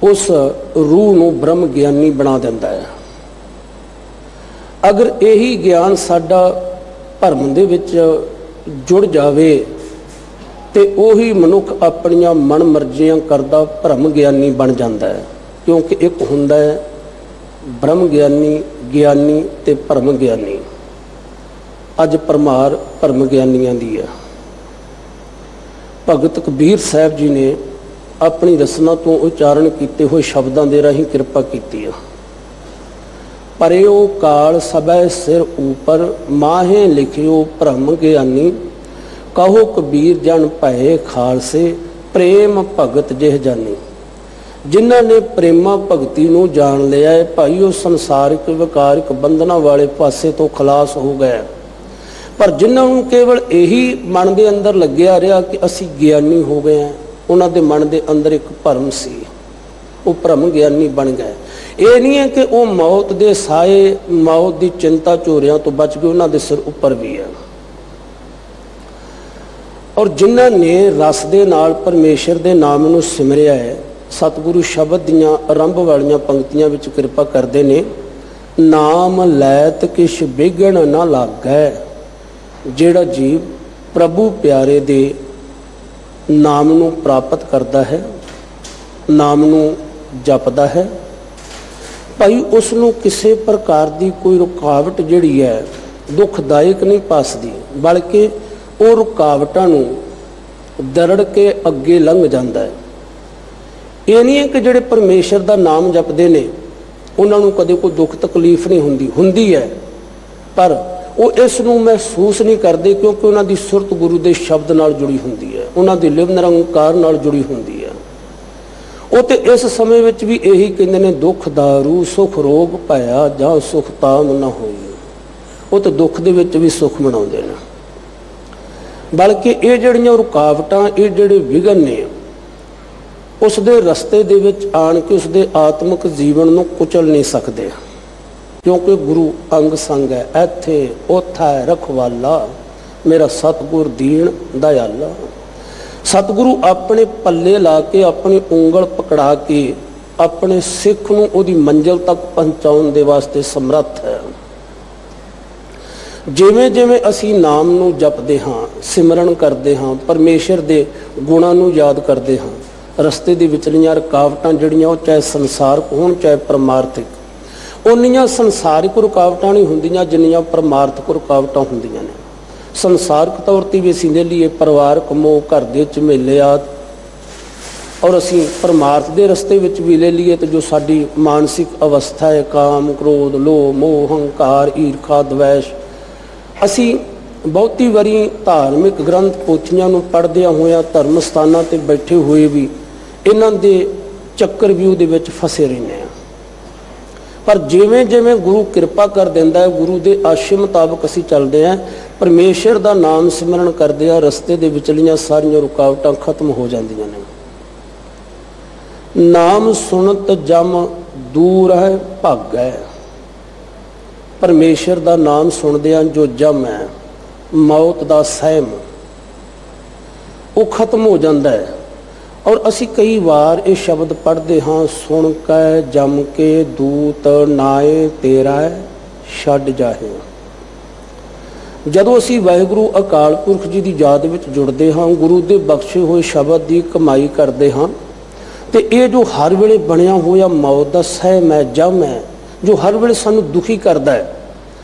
ਉਸ ਰੂਹ ਨੂੰ ਬ੍ਰਹਮ ਗਿਆਨੀ ਬਣਾ ਦਿੰਦਾ ਹੈ। ਅਗਰ ਇਹੀ ਗਿਆਨ ਸਾਡਾ ਭਰਮ ਦੇ ਵਿੱਚ ਜੁੜ ਜਾਵੇ ਤੇ ਉਹੀ ਮਨੁੱਖ ਆਪਣੀਆਂ ਮਨ ਮਰਜ਼ੀਆਂ ਕਰਦਾ ਭਰਮ ਗਿਆਨੀ ਬਣ ਜਾਂਦਾ ਹੈ। ਕਿਉਂਕਿ ਇੱਕ ਹੁੰਦਾ ਹੈ ਬ੍ਰਹਮ ਗਿਆਨੀ, ਗਿਆਨੀ ਤੇ ਭਰਮ ਗਿਆਨੀ। ਅੱਜ ਭਰਮਾਰ ਭਰਮ ਗਿਆਨੀਆਂ ਦੀ ਹੈ। ਭਗਤ ਕਬੀਰ ਸਾਹਿਬ ਜੀ ਨੇ ਆਪਣੀ ਰਸਨਾ ਤੋਂ ਉਚਾਰਨ ਕੀਤੇ ਹੋਏ ਸ਼ਬਦਾਂ ਦੇ ਰਾਹੀਂ ਕਿਰਪਾ ਕੀਤੀ ਹੈ। ਪਰਿਓ ਕਾਲ ਸਭੈ ਸਿਰ ਊਪਰ, ਮਾਹੇ ਲਿਖਿਓ ਭਰਮ ਗਿਆਨੀ। ਕਹੋ ਕਬੀਰ ਜਨ ਭਏ ਖਾਲਸੇ, ਪ੍ਰੇਮ ਭਗਤ ਜਿਹ ਜਾਨੀ। ਜਿਨ੍ਹਾਂ ਨੇ ਪ੍ਰੇਮਾ ਭਗਤੀ ਨੂੰ ਜਾਣ ਲਿਆ ਹੈ ਭਾਈ, ਉਹ ਸੰਸਾਰਿਕ ਵਿਕਾਰਿਕ ਬੰਧਨਾਂ ਵਾਲੇ ਪਾਸੇ ਤੋਂ ਖਲਾਸ ਹੋ ਗਏ। ਪਰ ਜਿਨ੍ਹਾਂ ਨੂੰ ਕੇਵਲ ਇਹੀ ਮਨ ਦੇ ਅੰਦਰ ਲੱਗਿਆ ਰਿਹਾ ਕਿ ਅਸੀਂ ਗਿਆਨੀ ਹੋ ਗਏ ਹਾਂ, ਉਹਨਾਂ ਦੇ ਮਨ ਦੇ ਅੰਦਰ ਇੱਕ ਭਰਮ ਸੀ, ਉਹ ਭਰਮ ਗਿਆਨੀ ਬਣ ਗਏ। ਇਹ ਨਹੀਂ ਹੈ ਕਿ ਉਹ ਮੌਤ ਦੇ ਸਾਏ, ਮੌਤ ਦੀ ਚਿੰਤਾ ਝੋਰਿਆਂ ਤੋਂ ਬਚ ਗਏ, ਉਹਨਾਂ ਦੇ ਸਿਰ ਉੱਪਰ ਵੀ ਹੈ। ਔਰ ਜਿਨ੍ਹਾਂ ਨੇ ਰਸ ਦੇ ਨਾਲ ਪਰਮੇਸ਼ਰ ਦੇ ਨਾਮ ਨੂੰ ਸਿਮਰਿਆ ਹੈ, ਸਤਿਗੁਰੂ ਸ਼ਬਦ ਦੀਆਂ ਆਰੰਭ ਵਾਲੀਆਂ ਪੰਕਤੀਆਂ ਵਿੱਚ ਕਿਰਪਾ ਕਰਦੇ ਨੇ, ਨਾਮ ਲੈਤ ਕਿਛ ਵਿਘਨ ਨਾ ਲਾਗੈ। ਜਿਹੜਾ ਜੀਵ ਪ੍ਰਭੂ ਪਿਆਰੇ ਦੇ ਨਾਮ ਨੂੰ ਪ੍ਰਾਪਤ ਕਰਦਾ ਹੈ, ਨਾਮ ਨੂੰ ਜਪਦਾ ਹੈ ਭਾਈ, ਉਸ ਨੂੰ ਕਿਸੇ ਪ੍ਰਕਾਰ ਦੀ ਕੋਈ ਰੁਕਾਵਟ ਜਿਹੜੀ ਹੈ ਦੁਖਦਾਇਕ ਨਹੀਂ ਪਾਸਦੀ, ਬਲਕਿ ਉਹ ਰੁਕਾਵਟਾਂ ਨੂੰ ਦਰੜ ਕੇ ਅੱਗੇ ਲੰਘ ਜਾਂਦਾ ਹੈ। ਇਹ ਨਹੀਂ ਹੈ ਕਿ ਜਿਹੜੇ ਪਰਮੇਸ਼ਰ ਦਾ ਨਾਮ ਜਪਦੇ ਨੇ ਉਹਨਾਂ ਨੂੰ ਕਦੇ ਕੋਈ ਦੁੱਖ ਤਕਲੀਫ ਨਹੀਂ ਹੁੰਦੀ ਹੈ, ਪਰ ਉਹ ਇਸ ਨੂੰ ਮਹਿਸੂਸ ਨਹੀਂ ਕਰਦੇ ਕਿਉਂਕਿ ਉਹਨਾਂ ਦੀ ਸੁਰਤ ਗੁਰੂ ਦੇ ਸ਼ਬਦ ਨਾਲ ਜੁੜੀ ਹੁੰਦੀ ਹੈ, ਉਹਨਾਂ ਦੀ ਲਿਵ ਨਿਰੰਕਾਰ ਨਾਲ ਜੁੜੀ ਹੁੰਦੀ ਹੈ। ਉਹ ਤੇ ਇਸ ਸਮੇਂ ਵਿੱਚ ਵੀ ਇਹੀ ਕਹਿੰਦੇ ਨੇ, ਦੁੱਖ ਦਾਰੂ ਸੁਖ ਰੋਗ ਪਾਇਆ ਜਾਂ ਸੁਖ ਤਾਮ ਨਾ ਹੋਈ। ਉਹ ਤੇ ਦੁੱਖ ਦੇ ਵਿੱਚ ਵੀ ਸੁਖ ਮਨਾਉਂਦੇ ਨੇ। ਬਲਕਿ ਇਹ ਜਿਹੜੀਆਂ ਰੁਕਾਵਟਾਂ, ਇਹ ਜਿਹੜੇ ਵਿਘਨ ਨੇ, ਉਸ ਦੇ ਰਸਤੇ ਦੇ ਵਿੱਚ ਆਣ ਕੇ ਉਸ ਦੇ ਆਤਮਿਕ ਜੀਵਨ ਨੂੰ ਕੁਚਲ ਨਹੀਂ ਸਕਦੇ, ਕਿਉਂਕਿ ਗੁਰੂ ਅੰਗ ਸੰਗ ਹੈ। ਇੱਥੇ ਉੱਥਾ ਰਖਵਾਲਾ ਮੇਰਾ ਸਤਿਗੁਰ ਦੀਨ ਦਇਆਲਾ। ਸਤਿਗੁਰੂ ਆਪਣੇ ਪੱਲੇ ਲਾ ਕੇ, ਆਪਣੀ ਉਂਗਲ ਪਕੜਾ ਕੇ ਆਪਣੇ ਸਿੱਖ ਨੂੰ ਉਹਦੀ ਮੰਜ਼ਿਲ ਤੱਕ ਪਹੁੰਚਾਉਣ ਦੇ ਵਾਸਤੇ ਸਮਰੱਥ ਹੈ। ਜਿਵੇਂ ਜਿਵੇਂ ਅਸੀਂ ਨਾਮ ਨੂੰ ਜਪਦੇ ਹਾਂ, ਸਿਮਰਨ ਕਰਦੇ ਹਾਂ, ਪਰਮੇਸ਼ਰ ਦੇ ਗੁਣਾਂ ਨੂੰ ਯਾਦ ਕਰਦੇ ਹਾਂ, ਰਸਤੇ ਦੇ ਵਿਚਲੀਆਂ ਰੁਕਾਵਟਾਂ ਜਿਹੜੀਆਂ, ਉਹ ਚਾਹੇ ਸੰਸਾਰਕ ਹੋਣ ਚਾਹੇ ਪਰਮਾਰਥਿਕ, ਉਨੀਆਂ ਸੰਸਾਰਿਕ ਰੁਕਾਵਟਾਂ ਨਹੀਂ ਹੁੰਦੀਆਂ ਜਿੰਨੀਆਂ ਪਰਮਾਰਥਿਕ ਰੁਕਾਵਟਾਂ ਹੁੰਦੀਆਂ ਨੇ। ਸੰਸਾਰਕ ਤੌਰ 'ਤੇ ਵੀ ਅਸੀਂ ਲੈ ਲਈਏ ਪਰਿਵਾਰਕ ਮੋਹ, ਘਰ ਦੇ ਝਮੇਲੇ ਆਦਿ, ਔਰ ਅਸੀਂ ਪਰਮਾਰਥ ਦੇ ਰਸਤੇ ਵਿੱਚ ਵੀ ਲੈ ਲਈਏ ਤਾਂ ਜੋ ਸਾਡੀ ਮਾਨਸਿਕ ਅਵਸਥਾ ਹੈ, ਕਾਮ ਕ੍ਰੋਧ ਲੋਭ ਮੋਹ ਹੰਕਾਰ ਈਰਖਾ ਦਵੈਸ਼, ਅਸੀਂ ਬਹੁਤੀ ਵਾਰੀ ਧਾਰਮਿਕ ਗ੍ਰੰਥ ਪੋਥੀਆਂ ਨੂੰ ਪੜ੍ਹਦਿਆਂ ਹੋਇਆਂ ਧਰਮ ਸਥਾਨਾਂ 'ਤੇ ਬੈਠੇ ਹੋਏ ਵੀ ਇਹਨਾਂ ਦੇ ਚੱਕਰਵਿਊਹ ਦੇ ਵਿੱਚ ਫਸੇ ਰਹਿੰਦੇ ਹਾਂ। ਪਰ ਜਿਵੇਂ ਜਿਵੇਂ ਗੁਰੂ ਕਿਰਪਾ ਕਰ ਦਿੰਦਾ ਹੈ, ਗੁਰੂ ਦੇ ਆਸ਼ੇ ਮੁਤਾਬਕ ਅਸੀਂ ਚੱਲਦੇ ਹਾਂ, ਪਰਮੇਸ਼ਰ ਦਾ ਨਾਮ ਸਿਮਰਨ ਕਰਦੇ ਹਾਂ, ਰਸਤੇ ਦੇ ਵਿਚਲੀਆਂ ਸਾਰੀਆਂ ਰੁਕਾਵਟਾਂ ਖਤਮ ਹੋ ਜਾਂਦੀਆਂ ਨੇ। ਨਾਮ ਸੁਣਤ ਜਮ ਦੂਰ ਹੈ ਭਾਗੈ। ਪਰਮੇਸ਼ਰ ਦਾ ਨਾਮ ਸੁਣਦਿਆਂ ਜੋ ਜਮ ਹੈ, ਮੌਤ ਦਾ ਸਹਿਮ, ਉਹ ਖਤਮ ਹੋ ਜਾਂਦਾ ਹੈ। ਔਰ ਅਸੀਂ ਕਈ ਵਾਰ ਇਹ ਸ਼ਬਦ ਪੜ੍ਹਦੇ ਹਾਂ, ਸੁਣ ਕੈ ਜਮ ਕੇ ਦੂਤ ਨਾਏ ਤੇਰਾ ਛੱਡ ਜਾਹੇ। ਜਦੋਂ ਅਸੀਂ ਵਾਹਿਗੁਰੂ ਅਕਾਲ ਪੁਰਖ ਜੀ ਦੀ ਯਾਦ ਵਿੱਚ ਜੁੜਦੇ ਹਾਂ, ਗੁਰੂ ਦੇ ਬਖਸ਼ੇ ਹੋਏ ਸ਼ਬਦ ਦੀ ਕਮਾਈ ਕਰਦੇ ਹਾਂ, ਤੇ ਇਹ ਜੋ ਹਰ ਵੇਲੇ ਬਣਿਆ ਹੋਇਆ ਮੌਤ ਦਾ ਸਹਿਮ ਹੈ, ਜਮ ਹੈ, ਜੋ ਹਰ ਵੇਲੇ ਸਾਨੂੰ ਦੁਖੀ ਕਰਦਾ ਹੈ,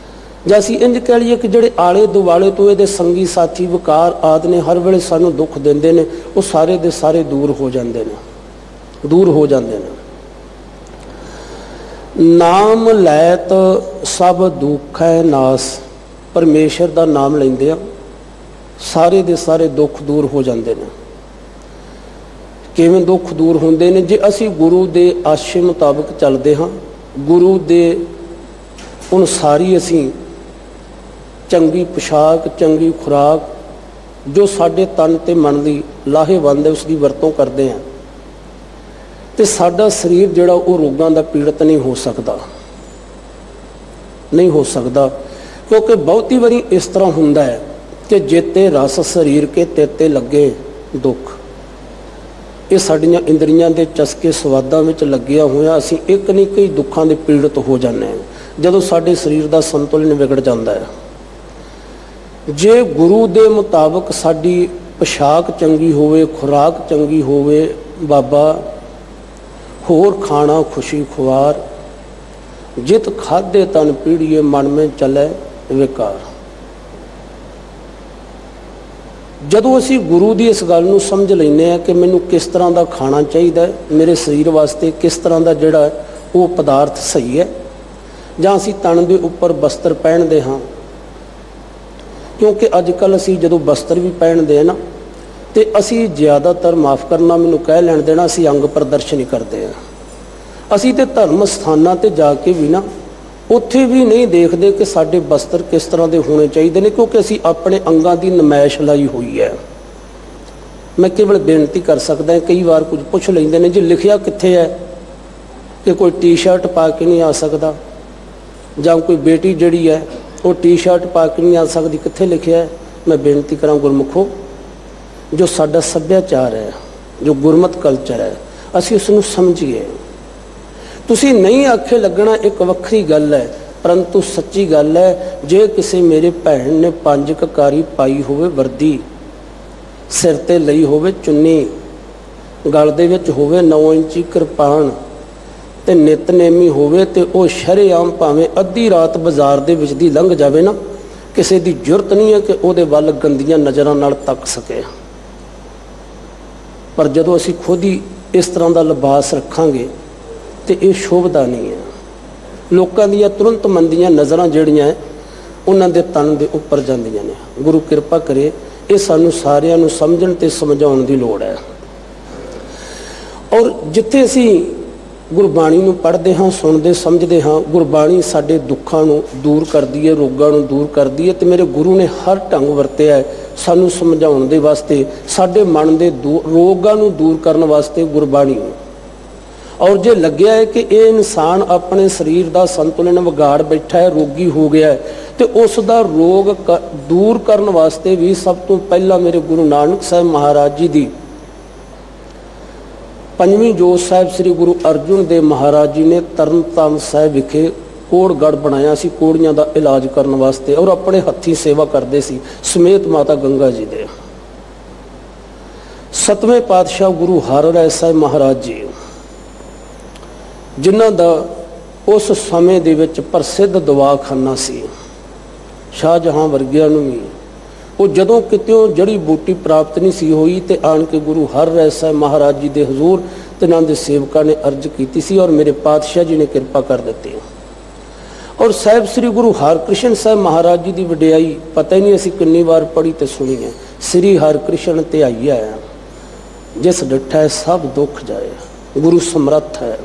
ਜਾਂ ਅਸੀਂ ਇੰਝ ਕਹਿ ਲਈਏ ਕਿ ਜਿਹੜੇ ਆਲੇ ਦੁਆਲੇ ਤੋਂ ਇਹਦੇ ਸੰਗੀ ਸਾਥੀ ਵਿਕਾਰ ਆਦਿ ਨੇ ਹਰ ਵੇਲੇ ਸਾਨੂੰ ਦੁੱਖ ਦਿੰਦੇ ਨੇ, ਉਹ ਸਾਰੇ ਦੇ ਸਾਰੇ ਦੂਰ ਹੋ ਜਾਂਦੇ ਨੇ, ਦੂਰ ਹੋ ਜਾਂਦੇ ਨੇ। ਨਾਮ ਲੈਤ ਸਭ ਦੁੱਖੈ ਨਾਸ। ਪਰਮੇਸ਼ਰ ਦਾ ਨਾਮ ਲੈਂਦੇ ਆ, ਸਾਰੇ ਦੇ ਸਾਰੇ ਦੁੱਖ ਦੂਰ ਹੋ ਜਾਂਦੇ ਨੇ। ਕਿਵੇਂ ਦੁੱਖ ਦੂਰ ਹੁੰਦੇ ਨੇ? ਜੇ ਅਸੀਂ ਗੁਰੂ ਦੇ ਆਸ਼ੇ ਮੁਤਾਬਕ ਚੱਲਦੇ ਹਾਂ, ਗੁਰੂ ਦੇ ਅਨੁਸਾਰੀ ਅਸੀਂ ਚੰਗੀ ਪੁਸ਼ਾਕ, ਚੰਗੀ ਖੁਰਾਕ, ਜੋ ਸਾਡੇ ਤਨ ਤੇ ਮਨ ਦੀ ਲਾਹੇਵੰਦ ਹੈ, ਉਸ ਦੀ ਵਰਤੋਂ ਕਰਦੇ ਹਾਂ, ਤੇ ਸਾਡਾ ਸਰੀਰ ਜਿਹੜਾ ਉਹ ਰੋਗਾਂ ਦਾ ਪੀੜਤ ਨਹੀਂ ਹੋ ਸਕਦਾ, ਨਹੀਂ ਹੋ ਸਕਦਾ। ਕਿਉਂਕਿ ਬਹੁਤੀ ਵਾਰੀ ਇਸ ਤਰ੍ਹਾਂ ਹੁੰਦਾ ਹੈ ਕਿ ਜੇਤੇ ਰਸ ਸਰੀਰ ਕੇ ਤੇਤੇ ਲੱਗੇ ਦੁੱਖ। ਇਹ ਸਾਡੀਆਂ ਇੰਦਰੀਆਂ ਦੇ ਚਸਕੇ ਸਵਾਦਾਂ ਵਿੱਚ ਲੱਗਿਆ ਹੋਇਆ ਅਸੀਂ ਇੱਕ ਨਹੀਂ ਕਈ ਦੁੱਖਾਂ ਦੇ ਪੀੜਤ ਹੋ ਜਾਂਦੇ ਹਾਂ ਜਦੋਂ ਸਾਡੇ ਸਰੀਰ ਦਾ ਸੰਤੁਲਨ ਵਿਗੜ ਜਾਂਦਾ ਹੈ। ਜੇ ਗੁਰੂ ਦੇ ਮੁਤਾਬਕ ਸਾਡੀ ਪੁਸ਼ਾਕ ਚੰਗੀ ਹੋਵੇ, ਖੁਰਾਕ ਚੰਗੀ ਹੋਵੇ, ਬਾਬਾ ਹੋਰ ਖਾਣਾ ਖੁਸ਼ੀ ਖੁਆਰ, ਜਿਤ ਖਾਦੇ ਤਨ ਪੀੜੀਏ ਮਨ ਮੇਂ ਚਲੇ ਵਿਕਾਰ। ਜਦੋਂ ਅਸੀਂ ਗੁਰੂ ਦੀ ਇਸ ਗੱਲ ਨੂੰ ਸਮਝ ਲੈਂਦੇ ਹਾਂ ਕਿ ਮੈਨੂੰ ਕਿਸ ਤਰ੍ਹਾਂ ਦਾ ਖਾਣਾ ਚਾਹੀਦਾ, ਮੇਰੇ ਸਰੀਰ ਵਾਸਤੇ ਕਿਸ ਤਰ੍ਹਾਂ ਦਾ ਜਿਹੜਾ ਉਹ ਪਦਾਰਥ ਸਹੀ ਹੈ, ਜਾਂ ਅਸੀਂ ਤਣ ਦੇ ਉੱਪਰ ਬਸਤਰ ਪਹਿਨਦੇ ਹਾਂ, ਕਿਉਂਕਿ ਅੱਜ ਕੱਲ੍ਹ ਅਸੀਂ ਜਦੋਂ ਬਸਤਰ ਵੀ ਪਹਿਨਦੇ ਹਾਂ ਨਾ, ਤੇ ਅਸੀਂ ਜ਼ਿਆਦਾਤਰ, ਮਾਫ਼ ਕਰਨਾ ਮੈਨੂੰ ਕਹਿ ਲੈਣ ਦੇਣਾ, ਅਸੀਂ ਅੰਗ ਪ੍ਰਦਰਸ਼ਨ ਹੀ ਕਰਦੇ ਹਾਂ। ਅਸੀਂ ਤੇ ਧਰਮ ਸਥਾਨਾਂ 'ਤੇ ਜਾ ਕੇ ਵੀ ਨਾ, ਉੱਥੇ ਵੀ ਨਹੀਂ ਦੇਖਦੇ ਕਿ ਸਾਡੇ ਬਸਤਰ ਕਿਸ ਤਰ੍ਹਾਂ ਦੇ ਹੋਣੇ ਚਾਹੀਦੇ ਨੇ, ਕਿਉਂਕਿ ਅਸੀਂ ਆਪਣੇ ਅੰਗਾਂ ਦੀ ਨਮਾਇਸ਼ ਲਾਈ ਹੋਈ ਹੈ। ਮੈਂ ਕੇਵਲ ਬੇਨਤੀ ਕਰ ਸਕਦਾ, ਕਈ ਵਾਰ ਕੁਝ ਪੁੱਛ ਲੈਂਦੇ ਨੇ ਜੀ ਲਿਖਿਆ ਕਿੱਥੇ ਹੈ ਕਿ ਕੋਈ ਟੀ-ਸ਼ਰਟ ਪਾ ਕੇ ਨਹੀਂ ਆ ਸਕਦਾ, ਜਾਂ ਕੋਈ ਬੇਟੀ ਜਿਹੜੀ ਹੈ ਉਹ ਟੀ-ਸ਼ਰਟ ਪਾ ਕੇ ਨਹੀਂ ਆ ਸਕਦੀ, ਕਿੱਥੇ ਲਿਖਿਆ ਹੈ? ਮੈਂ ਬੇਨਤੀ ਕਰਾਂ ਗੁਰਮੁਖੋ, ਜੋ ਸਾਡਾ ਸੱਭਿਆਚਾਰ ਹੈ, ਜੋ ਗੁਰਮਤਿ ਕਲਚਰ ਹੈ, ਅਸੀਂ ਉਸ ਨੂੰ ਸਮਝੀਏ। ਤੁਸੀਂ ਨਹੀਂ ਆਖੇ ਲੱਗਣਾ ਇੱਕ ਵੱਖਰੀ ਗੱਲ ਹੈ, ਪਰੰਤੂ ਸੱਚੀ ਗੱਲ ਹੈ, ਜੇ ਕਿਸੇ ਮੇਰੇ ਭੈਣ ਨੇ 5 ਕਕਾਰੀ ਪਾਈ ਹੋਵੇ ਵਰਦੀ, ਸਿਰ ਤੇ ਲਈ ਹੋਵੇ ਚੁੰਨੀ, ਗਲ ਦੇ ਵਿੱਚ ਹੋਵੇ 9 ਇੰਚੀ ਕਿਰਪਾਨ, ਤੇ ਨਿਤਨੇਮੀ ਹੋਵੇ, ਤੇ ਉਹ ਸ਼ਰੇਆਮ ਭਾਵੇਂ ਅੱਧੀ ਰਾਤ ਬਾਜ਼ਾਰ ਦੇ ਵਿੱਚ ਦੀ ਲੰਘ ਜਾਵੇ ਨਾ, ਕਿਸੇ ਦੀ ਜ਼ਰੂਰਤ ਨਹੀਂ ਹੈ ਕਿ ਉਹਦੇ ਵੱਲ ਗੰਦੀਆਂ ਨਜ਼ਰਾਂ ਨਾਲ ਤੱਕ ਸਕੇ। ਪਰ ਜਦੋਂ ਅਸੀਂ ਖੁਦ ਹੀ ਇਸ ਤਰ੍ਹਾਂ ਦਾ ਲਿਬਾਸ ਰੱਖਾਂਗੇ ਤੇ ਇਹ ਸ਼ੋਭਦਾ ਨਹੀਂ ਹੈ। ਲੋਕਾਂ ਦੀਆਂ ਤੁਰੰਤ ਮੰਦੀਆਂ ਨਜ਼ਰਾਂ ਜਿਹੜੀਆਂ ਉਹਨਾਂ ਦੇ ਤਨ ਦੇ ਉੱਪਰ ਜਾਂਦੀਆਂ ਨੇ। ਗੁਰੂ ਕਿਰਪਾ ਕਰੇ, ਇਹ ਸਾਨੂੰ ਸਾਰਿਆਂ ਨੂੰ ਸਮਝਣ ਤੇ ਸਮਝਾਉਣ ਦੀ ਲੋੜ ਹੈ। ਔਰ ਜਿੱਥੇ ਅਸੀਂ ਗੁਰਬਾਣੀ ਨੂੰ ਪੜ੍ਹਦੇ ਹਾਂ, ਸੁਣਦੇ ਸਮਝਦੇ ਹਾਂ, ਗੁਰਬਾਣੀ ਸਾਡੇ ਦੁੱਖਾਂ ਨੂੰ ਦੂਰ ਕਰਦੀ ਹੈ, ਰੋਗਾਂ ਨੂੰ ਦੂਰ ਕਰਦੀ ਹੈ, ਤੇ ਮੇਰੇ ਗੁਰੂ ਨੇ ਹਰ ਢੰਗ ਵਰਤਿਆ ਹੈ ਸਾਨੂੰ ਸਮਝਾਉਣ ਦੇ ਵਾਸਤੇ, ਸਾਡੇ ਮਨ ਦੇ ਰੋਗਾਂ ਨੂੰ ਦੂਰ ਕਰਨ ਵਾਸਤੇ ਗੁਰਬਾਣੀ ਨੂੰ। ਔਰ ਜੇ ਲੱਗਿਆ ਹੈ ਕਿ ਇਹ ਇਨਸਾਨ ਆਪਣੇ ਸਰੀਰ ਦਾ ਸੰਤੁਲਨ ਵਿਗਾੜ ਬੈਠਾ ਹੈ, ਰੋਗੀ ਹੋ ਗਿਆ ਹੈ, ਤੇ ਉਸ ਦਾ ਰੋਗ ਦੂਰ ਕਰਨ ਵਾਸਤੇ ਵੀ ਸਭ ਤੋਂ ਪਹਿਲਾਂ ਮੇਰੇ ਗੁਰੂ ਨਾਨਕ ਸਾਹਿਬ ਮਹਾਰਾਜ ਜੀ ਦੀ 5ਵੀਂ ਜੋਤ ਸਾਹਿਬ ਸ੍ਰੀ ਗੁਰੂ ਅਰਜੁਨ ਦੇਵ ਮਹਾਰਾਜ ਜੀ ਨੇ ਤਰਨਤਾਰਨ ਸਾਹਿਬ ਵਿਖੇ ਕੋੜਗੜ੍ਹ ਬਣਾਇਆ ਸੀ ਕੋੜੀਆਂ ਦਾ ਇਲਾਜ ਕਰਨ ਵਾਸਤੇ, ਔਰ ਆਪਣੇ ਹੱਥੀਂ ਸੇਵਾ ਕਰਦੇ ਸੀ ਸਮੇਤ ਮਾਤਾ ਗੰਗਾ ਜੀ ਦੇ। 7ਵੇਂ ਪਾਤਸ਼ਾਹ ਗੁਰੂ ਹਰਿਰਾਏ ਸਾਹਿਬ ਮਹਾਰਾਜ ਜੀ, ਜਿਨ੍ਹਾਂ ਦਾ ਉਸ ਸਮੇਂ ਦੇ ਵਿੱਚ ਪ੍ਰਸਿੱਧ ਦਵਾਖਾਨਾ ਸੀ, ਸ਼ਾਹਜਹਾਂ ਵਰਗਿਆਂ ਨੂੰ ਵੀ ਉਹ ਜਦੋਂ ਕਿਤਿਓਂ ਜੜੀ ਬੂਟੀ ਪ੍ਰਾਪਤ ਨਹੀਂ ਸੀ ਹੋਈ, ਤੇ ਆਣ ਕੇ ਗੁਰੂ ਹਰਿਰਾਏ ਸਾਹਿਬ ਮਹਾਰਾਜ ਜੀ ਦੇ ਹਜ਼ੂਰ ਤੇ ਇਹਨਾਂ ਦੇ ਸੇਵਕਾਂ ਨੇ ਅਰਜ਼ ਕੀਤੀ ਸੀ, ਔਰ ਮੇਰੇ ਪਾਤਸ਼ਾਹ ਜੀ ਨੇ ਕਿਰਪਾ ਕਰ ਦਿੱਤੀ। ਔਰ ਸਾਹਿਬ ਸ੍ਰੀ ਗੁਰੂ ਹਰਕ੍ਰਿਸ਼ਨ ਸਾਹਿਬ ਮਹਾਰਾਜ ਜੀ ਦੀ ਵਡਿਆਈ ਪਤਾ ਹੀ ਨਹੀਂ ਅਸੀਂ ਕਿੰਨੀ ਵਾਰ ਪੜ੍ਹੀ ਤੇ ਸੁਣੀ ਹੈ। ਸ੍ਰੀ ਹਰਕ੍ਰਿਸ਼ਨ ਧਿਆਈਐ ਜਿਸ ਡਿਠੈ ਸਭ ਦੁੱਖ ਜਾਏ। ਗੁਰੂ ਸਮਰੱਥ ਹੈ,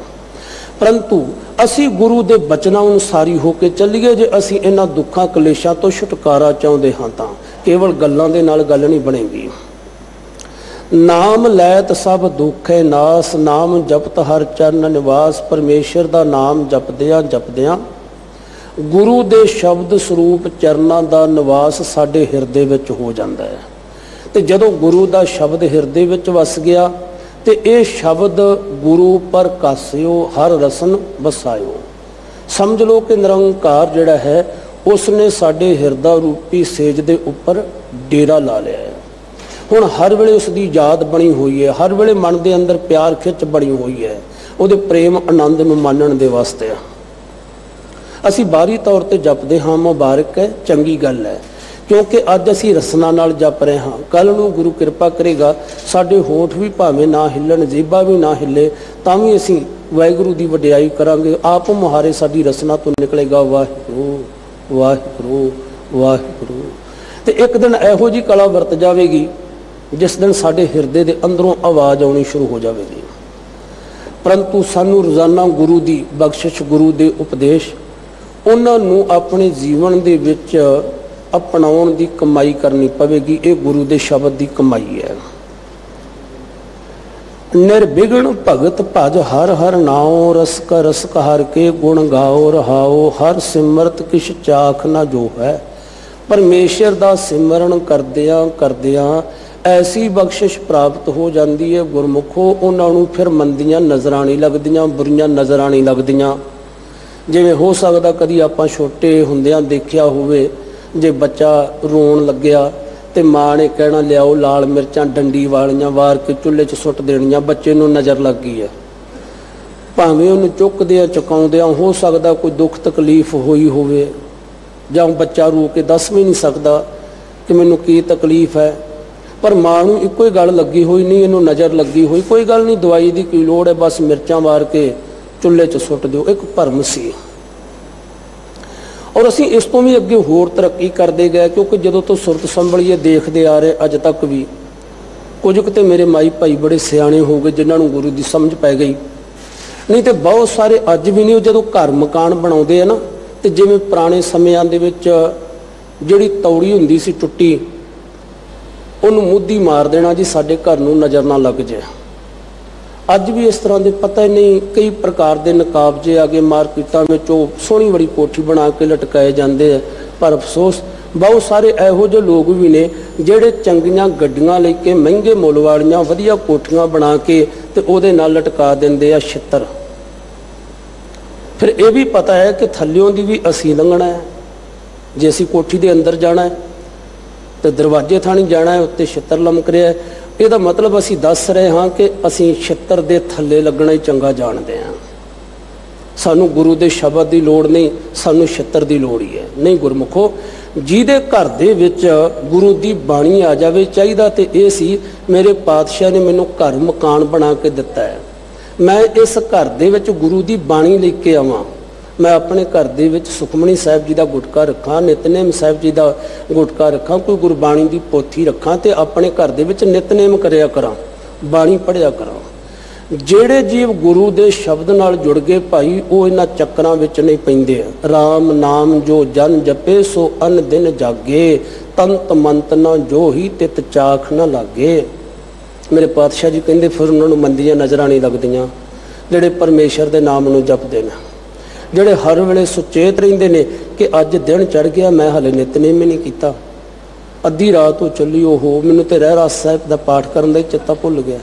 ਪਰੰਤੂ ਅਸੀਂ ਗੁਰੂ ਦੇ ਬਚਨਾਂ ਅਨੁਸਾਰੀ ਹੋ ਕੇ ਚੱਲੀਏ। ਜੇ ਅਸੀਂ ਇਹਨਾਂ ਦੁੱਖਾਂ ਕਲੇਸ਼ਾਂ ਤੋਂ ਛੁਟਕਾਰਾ ਚਾਹੁੰਦੇ ਹਾਂ ਤਾਂ ਕੇਵਲ ਗੱਲਾਂ ਦੇ ਨਾਲ ਗੱਲ ਨਹੀਂ ਬਣੇਗੀ। ਨਾਮ ਲੈਤ ਸਭ ਦੁੱਖੇ ਨਾਸ, ਨਾਮ ਜਪਤ ਹਰ ਚਰਨ ਨਿਵਾਸ। ਪਰਮੇਸ਼ਰ ਦਾ ਨਾਮ ਜਪਦਿਆਂ ਜਪਦਿਆਂ ਗੁਰੂ ਦੇ ਸ਼ਬਦ ਸਰੂਪ ਚਰਨਾਂ ਦਾ ਨਿਵਾਸ ਸਾਡੇ ਹਿਰਦੇ ਵਿੱਚ ਹੋ ਜਾਂਦਾ ਹੈ। ਤੇ ਜਦੋਂ ਗੁਰੂ ਦਾ ਸ਼ਬਦ ਹਿਰਦੇ ਵਿੱਚ ਵਸ ਗਿਆ ਤੇ ਇਹ ਸ਼ਬਦ ਗੁਰੂ ਪ੍ਰਕਾਸਿਓ ਹਰ ਰਸਨ ਵਸਾਇਓ। ਸਮਝ ਲਓ ਕਿ ਨਿਰੰਕਾਰ ਜਿਹੜਾ ਹੈ ਉਸਨੇ ਸਾਡੇ ਹਿਰਦਾ ਰੂਪੀ ਸੇਜ ਦੇ ਉੱਪਰ ਡੇਰਾ ਲਾ ਲਿਆ ਹੈ। ਹੁਣ ਹਰ ਵੇਲੇ ਉਸ ਦੀ ਯਾਦ ਬਣੀ ਹੋਈ ਹੈ, ਹਰ ਵੇਲੇ ਮਨ ਦੇ ਅੰਦਰ ਪਿਆਰ ਖਿੱਚ ਬਣੀ ਹੋਈ ਹੈ ਉਹਦੇ ਪ੍ਰੇਮ ਆਨੰਦ ਨੂੰ ਮਾਣਨ ਦੇ ਵਾਸਤੇ। ਅਸੀਂ ਬਾਹਰੀ ਤੌਰ ਤੇ ਜਪਦੇ ਹਾਂ, ਮੁਬਾਰਕ ਹੈ, ਚੰਗੀ ਗੱਲ ਹੈ, ਕਿਉਂਕਿ ਅੱਜ ਅਸੀਂ ਰਸਨਾ ਨਾਲ ਜਪ ਰਹੇ ਹਾਂ। ਕੱਲ ਨੂੰ ਗੁਰੂ ਕਿਰਪਾ ਕਰੇਗਾ ਸਾਡੇ ਹੋਠ ਵੀ ਭਾਵੇਂ ਨਾ ਹਿੱਲਣ, ਜੀਭਾ ਵੀ ਨਾ ਹਿੱਲੇ, ਤਾਂ ਵੀ ਅਸੀਂ ਵਾਹਿਗੁਰੂ ਦੀ ਵਡਿਆਈ ਕਰਾਂਗੇ। ਆਪ ਮੁਹਾਰੇ ਸਾਡੀ ਰਸਨਾ ਤੋਂ ਨਿਕਲੇਗਾ ਵਾਹਿਗੁਰੂ ਵਾਹਿਗੁਰੂ ਵਾਹਿਗੁਰੂ। ਤੇ ਇੱਕ ਦਿਨ ਇਹੋ ਜਿਹੀ ਕਲਾ ਵਰਤ ਜਾਵੇਗੀ ਜਿਸ ਦਿਨ ਸਾਡੇ ਹਿਰਦੇ ਦੇ ਅੰਦਰੋਂ ਆਵਾਜ਼ ਆਉਣੀ ਸ਼ੁਰੂ ਹੋ ਜਾਵੇਗੀ। ਪਰੰਤੂ ਸਾਨੂੰ ਰੋਜ਼ਾਨਾ ਗੁਰੂ ਦੀ ਬਖਸ਼ਿਸ਼, ਗੁਰੂ ਦੇ ਉਪਦੇਸ਼, ਉਹਨਾਂ ਨੂੰ ਆਪਣੇ ਜੀਵਨ ਦੇ ਵਿੱਚ ਅਪਣਾਉਣ ਦੀ ਕਮਾਈ ਕਰਨੀ ਪਵੇਗੀ। ਇਹ ਗੁਰੂ ਦੇ ਸ਼ਬਦ ਦੀ ਕਮਾਈ ਹੈ। ਨਿਰਵਿਘਨ ਭਗਤ ਭਜ ਹਰ ਹਰ ਨਾਉ, ਰਸਕ ਰਸਕ ਹਰ ਕੇ ਗੁਣ ਗਾਓ ਰਹਾਓ। ਹਰ ਸਿਮਰਤ ਕਿਛ ਚਾਖ ਨਾ ਜੋ ਹੈ। ਪਰਮੇਸ਼ਰ ਦਾ ਸਿਮਰਨ ਕਰਦਿਆਂ ਕਰਦਿਆਂ ਐਸੀ ਬਖਸ਼ਿਸ਼ ਪ੍ਰਾਪਤ ਹੋ ਜਾਂਦੀ ਹੈ ਗੁਰਮੁਖੋ, ਉਹਨਾਂ ਨੂੰ ਫਿਰ ਮੰਦੀਆਂ ਨਜ਼ਰਾਂ ਨਹੀਂ ਲੱਗਦੀਆਂ, ਬੁਰੀਆਂ ਨਜ਼ਰਾਂ ਨਹੀਂ ਲੱਗਦੀਆਂ। ਜਿਵੇਂ ਹੋ ਸਕਦਾ ਕਦੀ ਆਪਾਂ ਛੋਟੇ ਹੁੰਦਿਆਂ ਦੇਖਿਆ ਹੋਵੇ, ਜੇ ਬੱਚਾ ਰੋਣ ਲੱਗਿਆ ਤੇ ਮਾਂ ਨੇ ਕਹਿਣਾ ਲਿਆਓ ਲਾਲ ਮਿਰਚਾਂ ਡੰਡੀ ਵਾਲੀਆਂ, ਵਾਰ ਕੇ ਚੁੱਲ੍ਹੇ 'ਚ ਸੁੱਟ ਦੇਣੀਆਂ। ਬੱਚੇ ਨੂੰ ਨਜ਼ਰ ਲੱਗ ਗਈ ਹੈ, ਭਾਵੇਂ ਉਹਨੂੰ ਚੁੱਕਦਿਆਂ ਚੁਕਾਉਂਦਿਆਂ ਹੋ ਸਕਦਾ ਕੋਈ ਦੁੱਖ ਤਕਲੀਫ ਹੋਈ ਹੋਵੇ, ਜਾਂ ਬੱਚਾ ਰੋ ਕੇ ਦੱਸ ਵੀ ਨਹੀਂ ਸਕਦਾ ਕਿ ਮੈਨੂੰ ਕੀ ਤਕਲੀਫ ਹੈ, ਪਰ ਮਾਂ ਨੂੰ ਇੱਕੋ ਹੀ ਗੱਲ ਲੱਗੀ ਹੋਈ, ਨਹੀਂ ਇਹਨੂੰ ਨਜ਼ਰ ਲੱਗੀ ਹੋਈ, ਕੋਈ ਗੱਲ ਨਹੀਂ, ਦਵਾਈ ਦੀ ਕੀ ਲੋੜ ਹੈ, ਬਸ ਮਿਰਚਾਂ ਵਾਰ ਕੇ ਚੁੱਲ੍ਹੇ 'ਚ ਸੁੱਟ ਦਿਓ। ਇੱਕ ਭਰਮ ਸੀ। ਔਰ ਅਸੀਂ ਇਸ ਤੋਂ ਵੀ ਅੱਗੇ ਹੋਰ ਤਰੱਕੀ ਕਰਦੇ ਗਏ, ਕਿਉਂਕਿ ਜਦੋਂ ਤੋਂ ਸੁਰਤ ਸੰਭਲੀਏ ਦੇਖਦੇ ਆ ਰਹੇ ਅੱਜ ਤੱਕ ਵੀ ਕੁਝ ਕੁ ਤੇ ਮੇਰੇ ਮਾਈ ਭਾਈ ਬੜੇ ਸਿਆਣੇ ਹੋ ਗਏ ਜਿਨ੍ਹਾਂ ਨੂੰ ਗੁਰੂ ਦੀ ਸਮਝ ਪੈ ਗਈ, ਨਹੀਂ ਤੇ ਬਹੁਤ ਸਾਰੇ ਅੱਜ ਵੀ ਨਹੀਂ। ਜਦੋਂ ਘਰ ਮਕਾਨ ਬਣਾਉਂਦੇ ਆ ਨਾ, ਤੇ ਜਿਵੇਂ ਪੁਰਾਣੇ ਸਮਿਆਂ ਦੇ ਵਿੱਚ ਜਿਹੜੀ ਤੌੜੀ ਹੁੰਦੀ ਸੀ ਟੁੱਟੀ, ਉਹਨੂੰ ਮੁੱਧੀ ਮਾਰ ਦੇਣਾ ਜੀ ਸਾਡੇ ਘਰ ਨੂੰ ਨਜ਼ਰ ਨਾ ਲੱਗ ਜਾਏ। ਅੱਜ ਵੀ ਇਸ ਤਰ੍ਹਾਂ ਦੇ ਪਤਾ ਹੀ ਨਹੀਂ, ਕਈ ਪ੍ਰਕਾਰ ਦੇ ਨਕਾਬਜੇ ਆ ਗਏ ਮਾਰਕੀਟਾਂ ਵਿੱਚ, ਉਹ ਸੋਹਣੀ ਬੜੀ ਕੋਠੀ ਬਣਾ ਕੇ ਲਟਕਾਏ ਜਾਂਦੇ ਆ। ਪਰ ਅਫਸੋਸ ਬਹੁਤ ਸਾਰੇ ਇਹੋ ਜਿਹੇ ਲੋਕ ਵੀ ਨੇ ਜਿਹੜੇ ਚੰਗੀਆਂ ਗੱਡੀਆਂ ਲੈ ਕੇ ਮਹਿੰਗੇ ਮੁੱਲ ਵਾਲੀਆਂ ਵਧੀਆ ਕੋਠੀਆਂ ਬਣਾ ਕੇ ਤੇ ਉਹਦੇ ਨਾਲ ਲਟਕਾ ਦਿੰਦੇ ਆ ਛਿੱਤਰ। ਫਿਰ ਇਹ ਵੀ ਪਤਾ ਹੈ ਕਿ ਥੱਲਿਓਂ ਦੀ ਵੀ ਅਸੀਂ ਲੰਘਣਾ ਹੈ। ਜੇ ਅਸੀਂ ਕੋਠੀ ਦੇ ਅੰਦਰ ਜਾਣਾ ਹੈ ਤੇ ਦਰਵਾਜ਼ੇ ਥਾਣੀ ਜਾਣਾ ਹੈ, ਉੱਤੇ ਛਿੱਤਰ ਲਮਕ ਰਿਹਾ ਹੈ, ਇਹਦਾ ਮਤਲਬ ਅਸੀਂ ਦੱਸ ਰਹੇ ਹਾਂ ਕਿ ਅਸੀਂ ਛਿੱਤਰ ਦੇ ਥੱਲੇ ਲੱਗਣਾ ਹੀ ਚੰਗਾ ਜਾਣਦੇ ਹਾਂ। ਸਾਨੂੰ ਗੁਰੂ ਦੇ ਸ਼ਬਦ ਦੀ ਲੋੜ ਨਹੀਂ, ਸਾਨੂੰ ਛਿੱਤਰ ਦੀ ਲੋੜ ਹੀ ਹੈ। ਨਹੀਂ ਗੁਰਮੁਖੋ, ਜਿਹਦੇ ਘਰ ਦੇ ਵਿੱਚ ਗੁਰੂ ਦੀ ਬਾਣੀ ਆ ਜਾਵੇ, ਚਾਹੀਦਾ ਤੇ ਇਹ ਸੀ ਮੇਰੇ ਪਾਤਸ਼ਾਹ ਨੇ ਮੈਨੂੰ ਘਰ ਮਕਾਨ ਬਣਾ ਕੇ ਦਿੱਤਾ ਹੈ, ਮੈਂ ਇਸ ਘਰ ਦੇ ਵਿੱਚ ਗੁਰੂ ਦੀ ਬਾਣੀ ਲੈ ਕੇ ਆਵਾਂ। ਮੈਂ ਆਪਣੇ ਘਰ ਦੇ ਵਿੱਚ ਸੁਖਮਨੀ ਸਾਹਿਬ ਜੀ ਦਾ ਗੁਟਕਾ ਰੱਖਾਂ, ਨਿਤਨੇਮ ਸਾਹਿਬ ਜੀ ਦਾ ਗੁਟਕਾ ਰੱਖਾਂ, ਕੋਈ ਗੁਰਬਾਣੀ ਦੀ ਪੋਥੀ ਰੱਖਾਂ ਤੇ ਆਪਣੇ ਘਰ ਦੇ ਵਿੱਚ ਨਿਤਨੇਮ ਕਰਿਆ ਕਰਾਂ, ਬਾਣੀ ਪੜ੍ਹਿਆ ਕਰਾਂ। ਜਿਹੜੇ ਜੀਵ ਗੁਰੂ ਦੇ ਸ਼ਬਦ ਨਾਲ ਜੁੜ ਗਏ ਭਾਈ, ਉਹ ਇਹਨਾਂ ਚੱਕਰਾਂ ਵਿੱਚ ਨਹੀਂ ਪੈਂਦੇ। ਰਾਮ ਨਾਮ ਜੋ ਜਨ ਜਪੇ ਸੋ ਅਨ ਦਿਨ ਜਾਗੇ, ਤੰਤ ਮੰਤ ਨਾ ਜੋ ਹੀ ਤਿਤ ਚਾਖ ਨਾ ਲਾਗੇ। ਮੇਰੇ ਪਾਤਸ਼ਾਹ ਜੀ ਕਹਿੰਦੇ ਫਿਰ ਉਹਨਾਂ ਨੂੰ ਮੰਦੀਆਂ ਨਜ਼ਰਾਂ ਨਹੀਂ ਲੱਗਦੀਆਂ ਜਿਹੜੇ ਪਰਮੇਸ਼ਰ ਦੇ ਨਾਮ ਨੂੰ ਜਪਦੇ ਨੇ, ਜਿਹੜੇ ਹਰ ਵੇਲੇ ਸੁਚੇਤ ਰਹਿੰਦੇ ਨੇ ਕਿ ਅੱਜ ਦਿਨ ਚੜ੍ਹ ਗਿਆ, ਮੈਂ ਹਲੇ ਨਿਤਨੇਮ ਹੀ ਨਹੀਂ ਕੀਤਾ, ਅੱਧੀ ਰਾਤ ਹੋ ਚੱਲੀ, ਉਹ ਮੈਨੂੰ ਤੇ ਰਹਿਰਾਸ ਸਾਹਿਬ ਦਾ ਪਾਠ ਕਰਨ ਦਾ ਹੀ ਚੇਤਾ ਭੁੱਲ ਗਿਆ।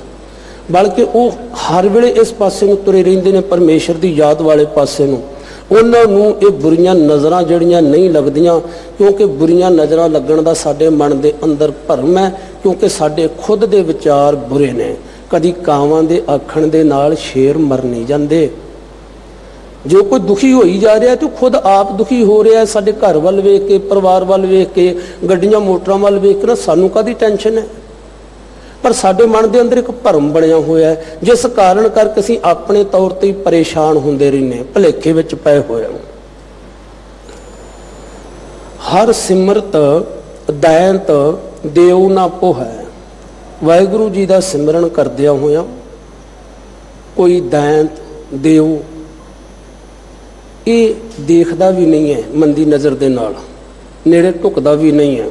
ਬਲਕਿ ਉਹ ਹਰ ਵੇਲੇ ਇਸ ਪਾਸੇ ਨੂੰ ਤੁਰੇ ਰਹਿੰਦੇ ਨੇ, ਪਰਮੇਸ਼ਰ ਦੀ ਯਾਦ ਵਾਲੇ ਪਾਸੇ ਨੂੰ। ਉਹਨਾਂ ਨੂੰ ਇਹ ਬੁਰੀਆਂ ਨਜ਼ਰਾਂ ਜਿਹੜੀਆਂ ਨਹੀਂ ਲੱਗਦੀਆਂ, ਕਿਉਂਕਿ ਬੁਰੀਆਂ ਨਜ਼ਰਾਂ ਲੱਗਣ ਦਾ ਸਾਡੇ ਮਨ ਦੇ ਅੰਦਰ ਭਰਮ ਹੈ, ਕਿਉਂਕਿ ਸਾਡੇ ਖੁਦ ਦੇ ਵਿਚਾਰ ਬੁਰੇ ਨੇ। ਕਦੀ ਕਾਵਾਂ ਦੇ ਆਖਣ ਦੇ ਨਾਲ ਸ਼ੇਰ ਮਰ ਨਹੀਂ ਜਾਂਦੇ। ਜੋ ਕੋਈ ਦੁਖੀ ਹੋਈ ਜਾ ਰਿਹਾ ਤੇ ਖੁਦ ਆਪ ਦੁਖੀ ਹੋ ਰਿਹਾ। ਸਾਡੇ ਘਰ ਵੱਲ ਵੇਖ ਕੇ, ਪਰਿਵਾਰ ਵੱਲ ਵੇਖ ਕੇ, ਗੱਡੀਆਂ ਮੋਟਰਾਂ ਵੱਲ ਵੇਖ ਕੇ ਨਾ ਸਾਨੂੰ ਕਾਹਦੀ ਟੈਨਸ਼ਨ ਹੈ, ਪਰ ਸਾਡੇ ਮਨ ਦੇ ਅੰਦਰ ਇੱਕ ਭਰਮ ਬਣਿਆ ਹੋਇਆ ਹੈ, ਜਿਸ ਕਾਰਨ ਕਰਕੇ ਅਸੀਂ ਆਪਣੇ ਤੌਰ ਤੇ ਪਰੇਸ਼ਾਨ ਹੁੰਦੇ ਰਹਿੰਦੇ, ਭੁਲੇਖੇ ਵਿੱਚ ਪਏ ਹੋਏ ਹਾਂ। हर सिमरत दैंत देव ना पोहै। वाहिगुरु जी का सिमरन करदिया होया कोई दैंत देव ये देखदा भी नहीं है, मंदी नज़र दे नाल नेड़े ढुकदा भी नहीं है।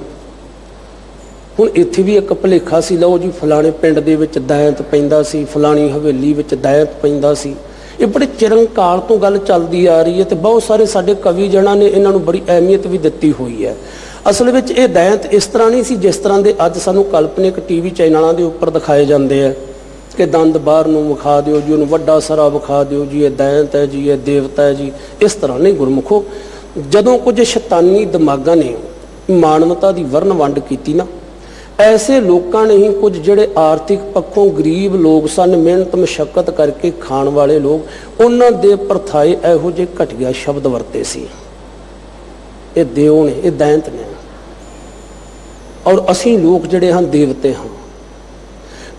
हुण इत्थे भी एक भुलेखा सी, लो जी फलाने पिंड दे विच दैंत पैंदा सी, फलानी हवेली विच दैंत पैंदा सी। ये बड़े चिरंकाल तो गल चलदी आ रही है तो बहुत सारे साडे कवि जनां ने इन्हां नूं बड़ी अहमियत भी दित्ती हुई है। असल विच ये दैंत इस तरह नहीं सी जिस तरह के अज सानूं काल्पनिक टीवी चैनलों के उपर दिखाए जाते हैं कि दंद बाहर नूं विखा दिओ जी, उन्होंने वड्डा सारा विखा दिओ जी, ये दैंत है जी, ये देवता है जी। इस तरह नहीं गुरमुखो, जदों कुछ शैतानी दिमागां ने मानवता की वर्ण वंड की ना, ऐसे लोगों ने ही कुछ जिहड़े आर्थिक पक्षों गरीब लोग सन, मेहनत मशक्कत करके खाण वाले लोग, उन्हां दे परथाए इहो जिहे घटिया शब्द वरते सी। ये देव ने, ये दैंत ने, और असी लोग जिहड़े हैं देवते हैं।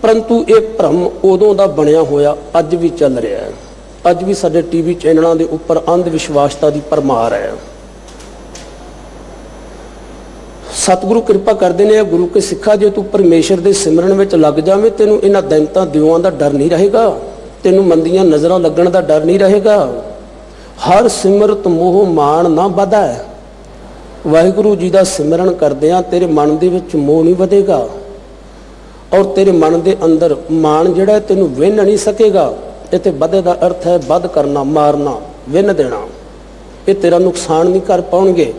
परंतु एक भ्रम उदों का बनया होया अज भी चल रहा है। अज भी साडे टीवी चैनलों के उपर अंध विश्वासता की भरमार है। सतगुरु कृपा करते हैं, गुरु के सिखा जे तू परमेश्वर के सिमरन में लग जाए, तेनों इन्हां दैंतां देवां का डर नहीं रहेगा, तेनों मंदियां नज़रां लगण का डर नहीं रहेगा। हर सिमरत मोह मान ना बधा है। वाहिगुरु जी का सिमरन करदिआं तेरे मन दे विच मोह नहीं वधेगा, और तेरे मन के अंदर मान जिहड़ा है तेनों विन नहीं सकेगा। इत्थे बधे का अर्थ है वध करना, मारना, विन देना। ये तेरा नुकसान नहीं कर पाउणगे।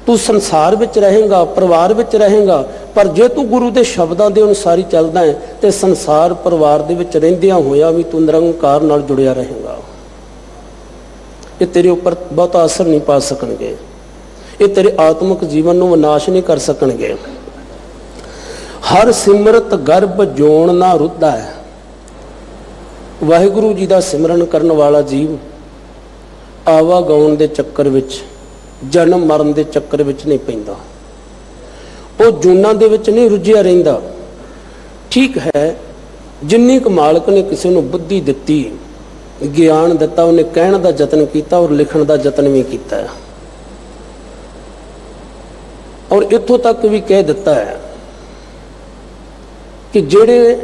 तू संसार विच रहेगा, परिवार विच रहेगा, पर जे तू गुरु के शब्दों के अनुसार ही चलदा है तो संसार परिवार दे विच रहिंदिआं होइआं भी तू निरंकार नाल जुड़िया रहेगा। ये तेरे उपर बहुता असर नहीं पा सकणगे, ये तेरे आत्मिक जीवन को विनाश नहीं कर सकणगे। हर सिमरत गर्भ जोन ना रुद्धा है। वाहिगुरु जी का सिमरन करने वाला जीव आवागौन के चक्कर विच, जन्म मरण के चक्कर विच नहीं पैंदा, वो जूना दे विच नहीं रुझिया रहिंदा। ठीक है, जिन्नी क मालक ने किसी को बुद्धि दिती, ज्ञान दिता, उन्हें कहण का यतन किया और लिखण का यतन भी किया, और इत्थों तक भी कह दिता है कि जेड़े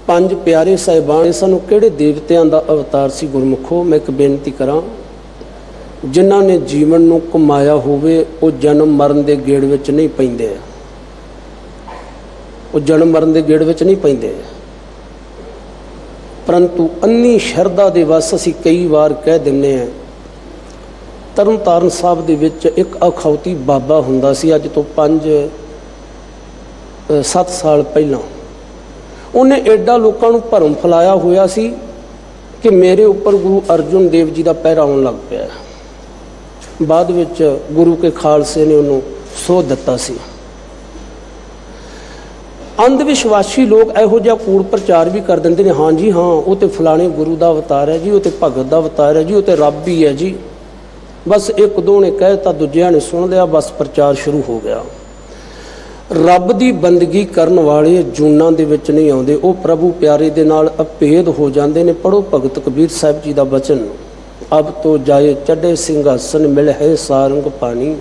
पंज प्यारे साहिबान सानू किहड़े देवतियां दा अवतार सी। गुरमुखो, मैं एक बेनती करा, जिन्हां ने जीवन नूं कमाया होवे वो जन्म मरण दे गेड़ विच नहीं पैंदे, वो जन्म मरण दे गेड़ विच नहीं पैंदे। परंतु अन्नी शरदा दे वस असीं कई बार कह दिंने हैं। तरन तारण साहब दे विच एक अखौती बाबा हुंदा सी, अज तो 5-7 साल पहला। उन्हें एडा लोगों को भरम फैलाया हुआ सी कि मेरे उपर गुरु अर्जुन देव जी का पैरा आउण लग पिया। बाद विच गुरु के खालसे ने उन्होंने सो दिता सी। अंधविश्वासी लोग इहो जिहा कूड़ प्रचार भी कर देंगे ने, हाँ जी हाँ, वो तो फलाने गुरु का अवतार है जी, वो तो भगत का अवतार है जी, वो तो रब ही है जी। बस एक दो ने कहता, दूजिया ने सुन लिया, बस प्रचार शुरू हो गया। रब की बंदगी करने वाले जूना दे विच नहीं आउंदे, वो प्रभु प्यारे दे नाल अभेद हो जाते हैं। पढ़ो भगत कबीर साहब जी का वचन, अब तो जाए चढ़े सिंघासन मिल है सारंग पानी,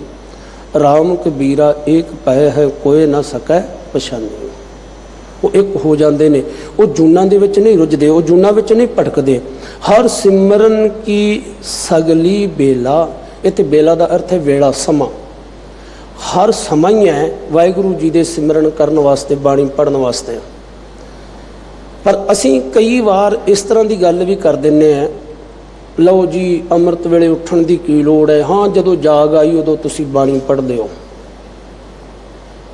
राम कबीरा एक पै है कोई ना सकै पछानी। वो एक हो जाते हैं, वो जूना दे विच नहीं रुझदे, वो जूना विच नहीं भटकदे। हर सिमरन की सगली बेला, इत्थे बेला का अर्थ है वेला, समा। हर समा ही है वाहिगुरु जी के सिमरन करने वास्ते, बाणी पढ़ने वास्ते। पर असी कई बार इस तरह की गल भी कर देने हैं, लो जी अमृत वेले उठण की की लोड़ है, हाँ जदों जाग आई उदों तुसी बाणी पढ़दे हो।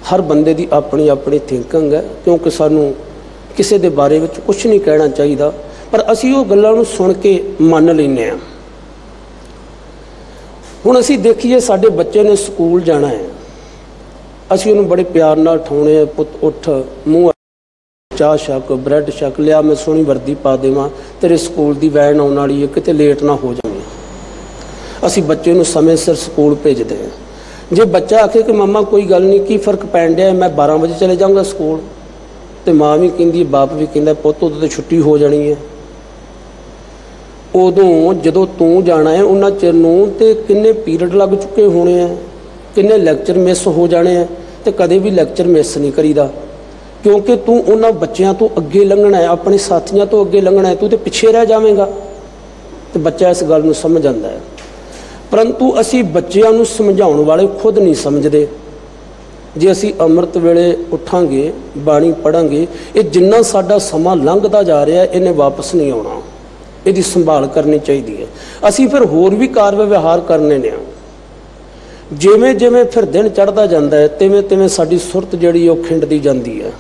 हर बंदे की अपनी अपनी थिंकिंग है, क्योंकि सानू किसी के बारे में कुछ नहीं कहना चाहिए, पर असी वो गल्लां नूं सुन के मान लैंदे हां। हुण असी देखिए, साडे बच्चे ने स्कूल जाना है, असी उन्हें बड़े प्यार नाल उठाउणे, पुत उठ, मूँह चाह छक, ब्रैड छक, लिया मैं सोहनी वर्दी पा देवां, तेरे स्कूल की वैन आउण वाली है, किते लेट ना हो जाए। असी बच्चे नूं समय सिर स्कूल भेजते हैं। जे बच्चा आखे कि मम्मा कोई गल नहीं, की फर्क पैण डिया, मैं 12 बजे चले जाऊँगा स्कूल, तो माँ भी कहती, बाप भी कहता, पुत्त उदों तो छुट्टी हो जानी है। उदों जदों तू जाना है उन्हां चिर नूं ते किन्ने पीरियड लग चुके होने हैं किन्ने लैक्चर मिस हो जाने हैं तो कदे भी लैक्चर मिस नहीं करीदा, क्योंकि तू उन्होंने बच्चों तो अगे लंघना है, अपने साथियों तो अगे लंघना है, तू तो पिछे रह जाएगा। तो बच्चा इस गल नूं समझ आंदा है, परंतु असी बच्चों नूं समझाउण वाले खुद नहीं समझते। जे असी अमृत वेले उठांगे, बाणी पढ़ांगे, ये जिन्ना साडा समा लंघदा जा रहा है इन्हें वापस नहीं आउणा, इसकी संभाल करनी चाहिए है। असी फिर होर भी कार व्यवहार करने ने, जिमें जिमें फिर दिन चढ़ता जाता है तिवें तिवें साडी सुरत जिहड़ी ओह खिंडदी जाती है।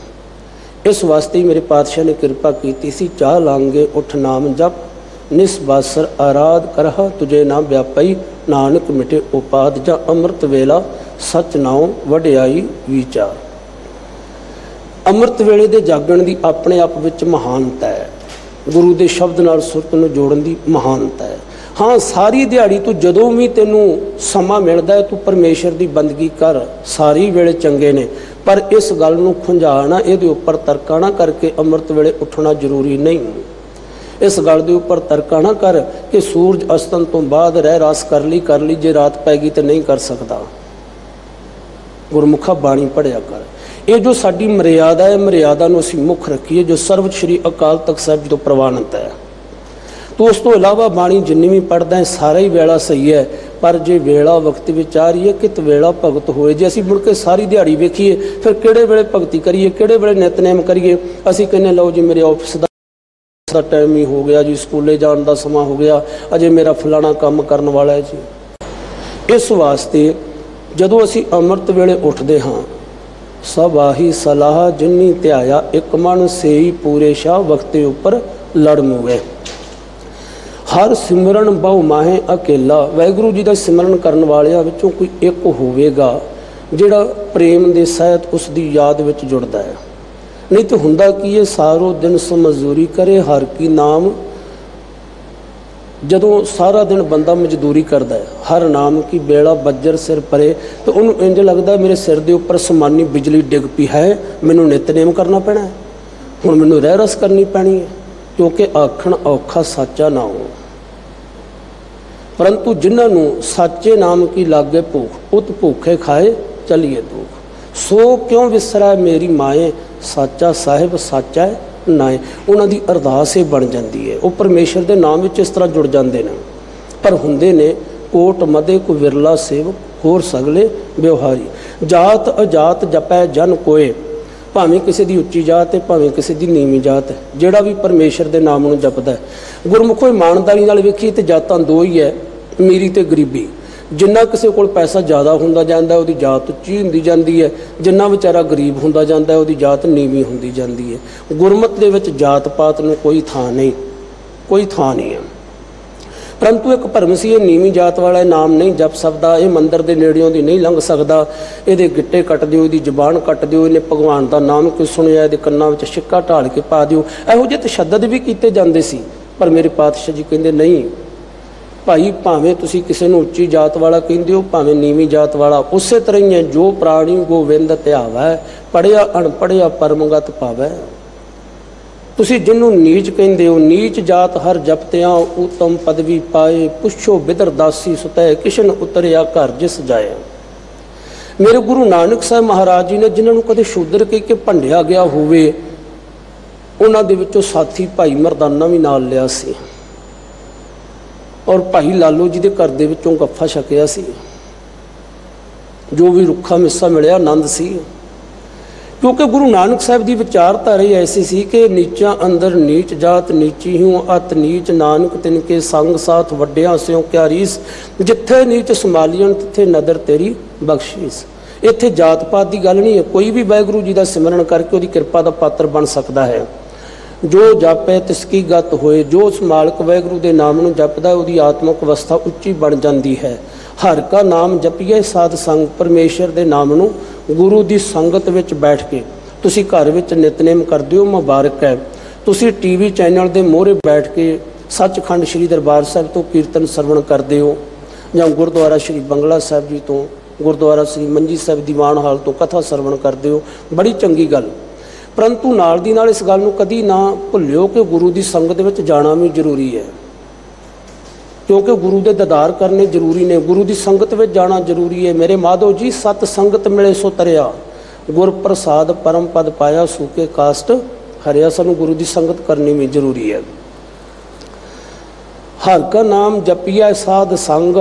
इस वास्ते मेरे पातशाह ने कृपा की सी, चाह लांगे उठ नाम जप, निस्बासर आराध करहा तुझे ना व्यापई, नानक मिटे उपाध जा अमृत वेला सच नाओ वडियाई विचार। अमृत वेले दे जागण दी अपने आप विच महानता है, गुरु के शब्द नाल सुरत नूं जोड़न दी महानता है। हाँ, सारी दिहाड़ी तू जदों भी तेनू समा मिलता है तू परमेश्वर की बंदगी कर, सारी वेले चंगे ने, पर इस गल नूं खुंझाना, इहदे उपर तरका ना करके अमृत वेले उठना जरूरी नहीं। इस गल के उपर तरका ना कर कि सूरज अस्तन तो बाद रह रास कर ली, जे रात पैगी तो नहीं कर सकता। गुरमुखा बाणी पढ़िया कर। ये जो साडी मर्यादा है, मर्यादा नूं असीं मुख रखीए, जो सर्व श्री अकाल तख्त साहिब जी तो प्रवानित है। तो उस तो इलावा बाणी जिन्नी भी पढ़दा है सारा ही वेला सही है, पर जे वेला वक्त विच आ रही है कित वेला भगत होए, जे असीं मुड़ के सारी दिहाड़ी वेखीए फिर किहड़े वेले भगती करिए, किहड़े वेले नितनेम करिए। असीं कहने लो जी मेरे ऑफिस का टाइम ही हो गया जी, स्कूले जाण दा समा हो गया, अजे मेरा फलाना काम करन वाला है जी। इस वास्ते जदों असीं अमृत वेले उठदे हाँ, सब आही सलाह जिन्नी ध्याया एक मन से ही पूरे शाह वक्ते उपर लड़ मुए। हर सिमरन बहु माहे अकेला, वाहिगुरू जी का सिमरन करने वालियां विचों कोई एक होवेगा जिहड़ा प्रेम दे सहित उसकी याद विच जुड़दा है। नहीं तो हुंदा कि ये सारो दिन समझूरी करे हर की नाम, जदों सारा दिन बंदा मजदूरी करता है, हर नाम की बेड़ा बज्जर सिर परे, तो उन्होंने इंज लगता मेरे सिर के उपर समानी बिजली डिग पी है, मैनू नितनेम करना पैना है, हुण मैनू रह रस करनी पैनी है, क्योंकि आखण औखा साचा ना हो। परंतु जिन्होंने साचे नाम की लागे भूख, उत भूखे खाए चलिए दुख, सो क्यों विसरा मेरी माए, साचा साहिब साचा है नाए। उन्होंने की अरदास ही बन जाती है, वो परमेश्वर के नाम में इस तरह जुड़ जाते हैं। पर हुंदे ने कोट मदे को विरला सेवक, होर सगले व्यवहारी। जात अजात जपै जन कोए, भावें किसी की उच्ची जात है भावें किसी की नीवीं जात है, जिहड़ा भी परमेश्वर के नाम में जपदा है। गुरमुखो ईमानदारी नाल वेखीए तो जातां दो ही है, अमीरी ते गरीबी। जिन्ना किसी कोल पैसा ज़्यादा हुंदा जांदा है, उहदी जात उच्ची हुंदी जांदी है, जिन्ना बेचारा गरीब हुंदा जांदा है, उहदी जात नीवीं हुंदी जांदी है। गुरमत दे विच जात पात नूं कोई थां नहीं, कोई थां नहीं है। परंतु एक भरम सी, ये नीवीं जात वाला नाम नहीं जप सकदा, ये मंदिर के नेड़ियों दी नहीं लंघ सकदा, इहदे गिट्टे कट दिओ, इहदी जबान कट दिओ, इहने भगवान का नाम क्यों सुनिया, इहदे कन्नां विच शिक्का ढाल के पा दिओ। इहो जिहे तशद्दद भी कीते जांदे सी, पर मेरे पातशाह जी कहंदे नहीं भाई, भावें तुसीं किसी नूं उच्ची जात वाला कहंदे हो भावें नीवीं जात वाला, उस तरह ही है। जो प्राणी गोविंद ध्यावै, पढ़िया अणपढ़िया परमगत पावै। तुसीं जिन्हों नीच कहंदे हो, नीच जात हर जपतियां उत्तम पदवी पाए, पुछो बिदर दासी सुतै किशन उतरिया घर जिस जाए। मेरे गुरु नानक साहब महाराज जी ने जिन्होंने कदे शूद्र कह के भंडिया गया होवे, उन्हां दे विचों साथी भाई मरदाना भी नाल लिया सी, और भाई लालो जी के घर दे विचों गफ्फा छकिया सी। जो भी रुखा मिस्सा मिलिया आनंद सी, क्योंकि गुरु नानक साहब की विचारधारा ही ऐसी सी कि नीचा अंदर नीच जात नीची हूँ अत नीच, नानक तिनके संग साथ वड्डिया स्यों क्या रीस, जिथे नीच संभालियन तिथे नदर तेरी बख्शीस। इत्थे जात पात की गल नहीं है, कोई भी वाहिगुरू जी का सिमरन करके उसकी कृपा का पात्र बन सकता है। जो जापे तिसकी गत होए, जो उस मालक वाहिगुरू के नाम नूं जपदा उसकी आत्मक अवस्था उच्ची बन जाती है। हर का नाम जपीए साध संग, परमेश्वर के नाम नूं गुरु की संगत विच बैठ के तुसी घर विच नितनेम करदे हो, मुबारक है। तुसी टीवी चैनल के मोहरे बैठ के सचखंड श्री दरबार साहिब तो कीर्तन सरवण करदे हो, जां गुरुद्वारा श्री बंगला साहिब जी तो, गुरुद्वारा श्री मंजी साहिब दीवान हाल तो कथा सरवण करदे हो, बड़ी चंगी गल। परंतु नाल दी नाल इस गल नूं कदी ना भुल्लिओ कि गुरु की संगत विच जाना भी जरूरी है। क्योंकि गुरु के दीदार करने जरूरी ने, गुरु की संगत में जाना जरूरी है। मेरे माधव जी, सत संगत मिले सो तरिया, गुर प्रसाद परम पद पाया, सूके कास्ट हरिया। सानू गुरु की संगत करनी भी जरूरी है। हर का नाम जपिया साध संग,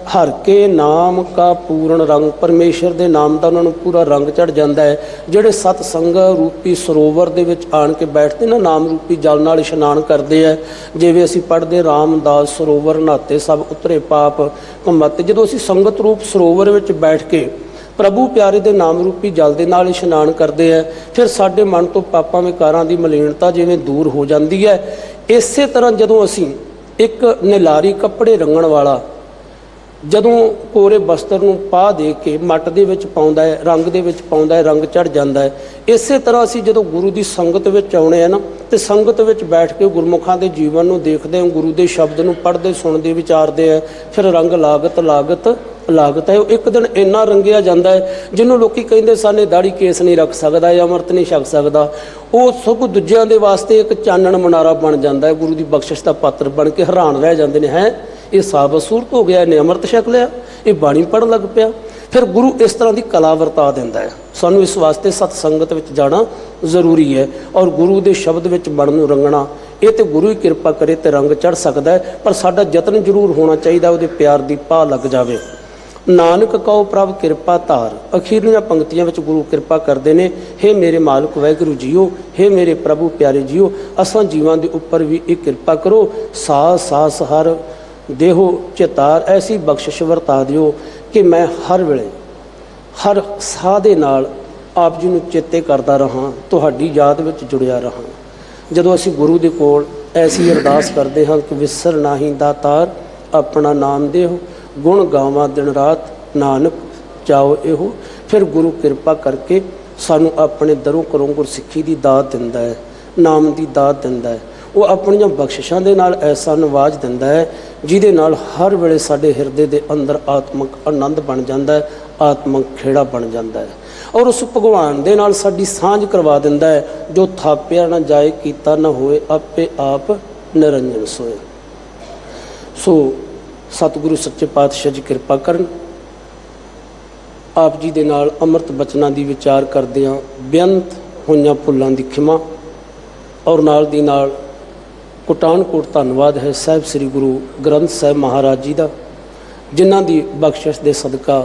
हर के नाम का पूर्ण रंग। परमेश्वर के नाम का उन्होंने पूरा रंग चढ़ जाता है। ਜਿਹੜੇ सतसंग रूपी सरोवर ਦੇ ਵਿੱਚ ਆਣ ਕੇ ਬੈਠਦੇ ਨਾ, ਨਾਮ रूपी जल ਨਾਲ इशनान करते हैं। ਜਿਵੇਂ ਅਸੀਂ ਪੜ੍ਹਦੇ ਰਾਮਦਾਸ ਸਰੋਵਰ ਨਹਾਤੇ ਸਭ ਉਤਰੇ ਪਾਪ ਕਮਤ। ਜਦੋਂ ਅਸੀਂ ਸੰਗਤ ਰੂਪ ਸਰੋਵਰ ਵਿੱਚ ਬੈਠ ਕੇ प्रभु प्यारे दे नाम रूपी जल दे नाल इशनान करते हैं, फिर साडे मन तो पापां विकारां दी मलीनता जिवें दूर हो जाती है। इसे तरह जदों असीं एक निलारी कपड़े रंगण वाला जदों कोरे बस्तर नूं पा दे के मट दे विच पाउंदा है, रंग दे विच पाउंदा है, रंग चढ़ जाता है। इसे तरह असीं जदों गुरु की संगत विच आउणे आ ना, ते संगत विच बैठ के गुरमुखां दे जीवन नूं देखदे हां, गुरु दे शब्द नूं पढ़दे सुणदे विचारदे हैं, फिर रंग लागत है। एक दिन इन्ना रंगिया जाता है जिन्हों लोग कहिंदे साने दाड़ी केस नहीं रख सकता, अमृत नहीं छक सकता, वो सगों दूजियां दे वास्ते एक चानण मनारा बन जाता है। गुरु की बख्शिश का पात्र बन के हैरान रह जाते हैं, है ये साबत सूरत हो गया, इन्हें अमृत छक लिया, ये बाणी पढ़न लग पिया। फिर गुरु इस तरह की कला वरता देता है। सानू इस वास्ते सतसंगत में जाना जरूरी है, और गुरु के शब्द में मन नूं रंगना, ये तो गुरु ही कृपा करे तो रंग चढ़ सकता है। पर साडा यतन जरूर होना चाहिए, वो प्यार की पा लग जाए। नानक कहो प्रभ कृपा धार। अखीरलियां पंक्तियां विच गुरु कृपा करते हैं, हे मेरे मालिक वाहिगुरू जीओ, हे मेरे प्रभु प्यारे जीओ, असां जीवां दे उपर भी एक कृपा करो। सास सास हर देहो चितार, ऐसी बख्शिश वरता दिओ कि मैं हर वेले हर साह दे नाल आप जी नूं चेते करता रहां, तुहाडी याद विच जुड़िया रहां। जदों असीं गुरु दे कोल ऐसी अरदास करते हाँ कि विसर नाहीं दातार, अपना नाम देहो, गुण गावा दिन रात, नानक चाओ एहो। फिर गुरु कृपा करके सानू अपने दरों घरों गुरसिੱਖੀ की दात दिंदा है, नाम की दात दिंदा है। वो अपनियां बख्शिशां दे नाल ऐसा नवाज दिंदा है जिहदे नाल हर वेले साडे हिरदे दे अंदर आत्मक आनंद बन जाता है, आत्मक खेड़ा बन जाता है, और उस भगवान दे नाल साडी सांझ करवा दिंदा है। जो थापिया ना जाए कीता ना होए, आपे आप निरंजन सोए। सो सतगुरु सच्चे पातशाह जी कृपा करन, आप जी दे नाल अमृत बचनां दी विचार करदिआं बेअंत होइआं भुल्लां दी खिमा, और नाल दी नाल कोटानकोट धन्नवाद है साहिब श्री गुरु ग्रंथ साहिब महाराज जी का, जिन्हां दी बख्शिश दे सदका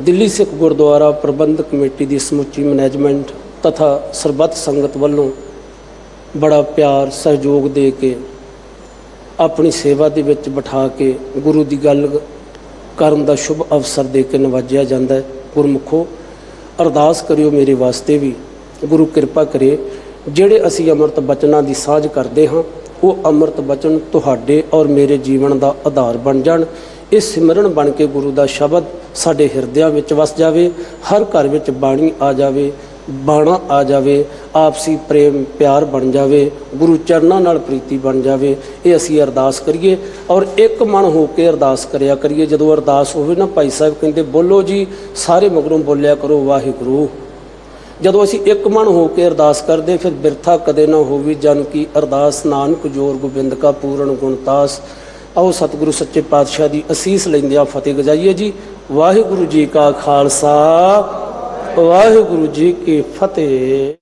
दिल्ली सिख गुरुद्वारा प्रबंधक कमेटी की समुची मैनेजमेंट तथा सरबत संगत वालों बड़ा प्यार सहयोग दे के अपनी सेवा दे विच बिठा के गुरु की गल करन दा शुभ अवसर दे के नवाजिया जाता है। गुरमुखो अरदास करियो मेरे वास्ते भी, गुरु कृपा करे ਜਿਹੜੇ ਅਸੀਂ अमृत बचनां की साझ करते हाँ, वो अमृत बचन तुहाडे और मेरे जीवन का आधार बन जाण। इस सिमरन बन के गुरु का शब्द साडे हिरदियां विच वस जावे, हर घर विच बाणी आ जावे, बाणा आ जावे, आपसी प्रेम प्यार बन जावे, गुरु चरनां नाल प्रीति बन जावे। ये असीं अरदास करिए और एक मन हो के अरदास करिया करिए। जदों अरदास होवे ना, भाई साहब कहंदे बोलो जी, सारे मगरों बोलिया करो वाहिगुरू। जदों असीं एक मन हो के अरदास करते, फिर बिरथा कदे ना होवी जन की अरदास, नानक जोर गोबिंद का पूर्ण गुणतास। आओ सतगुरु सच्चे पातशाह की असीस लैंदिआं फतेह गजाइए जी। वाहिगुरू जी का खालसा, वाहिगुरू जी की फतेह।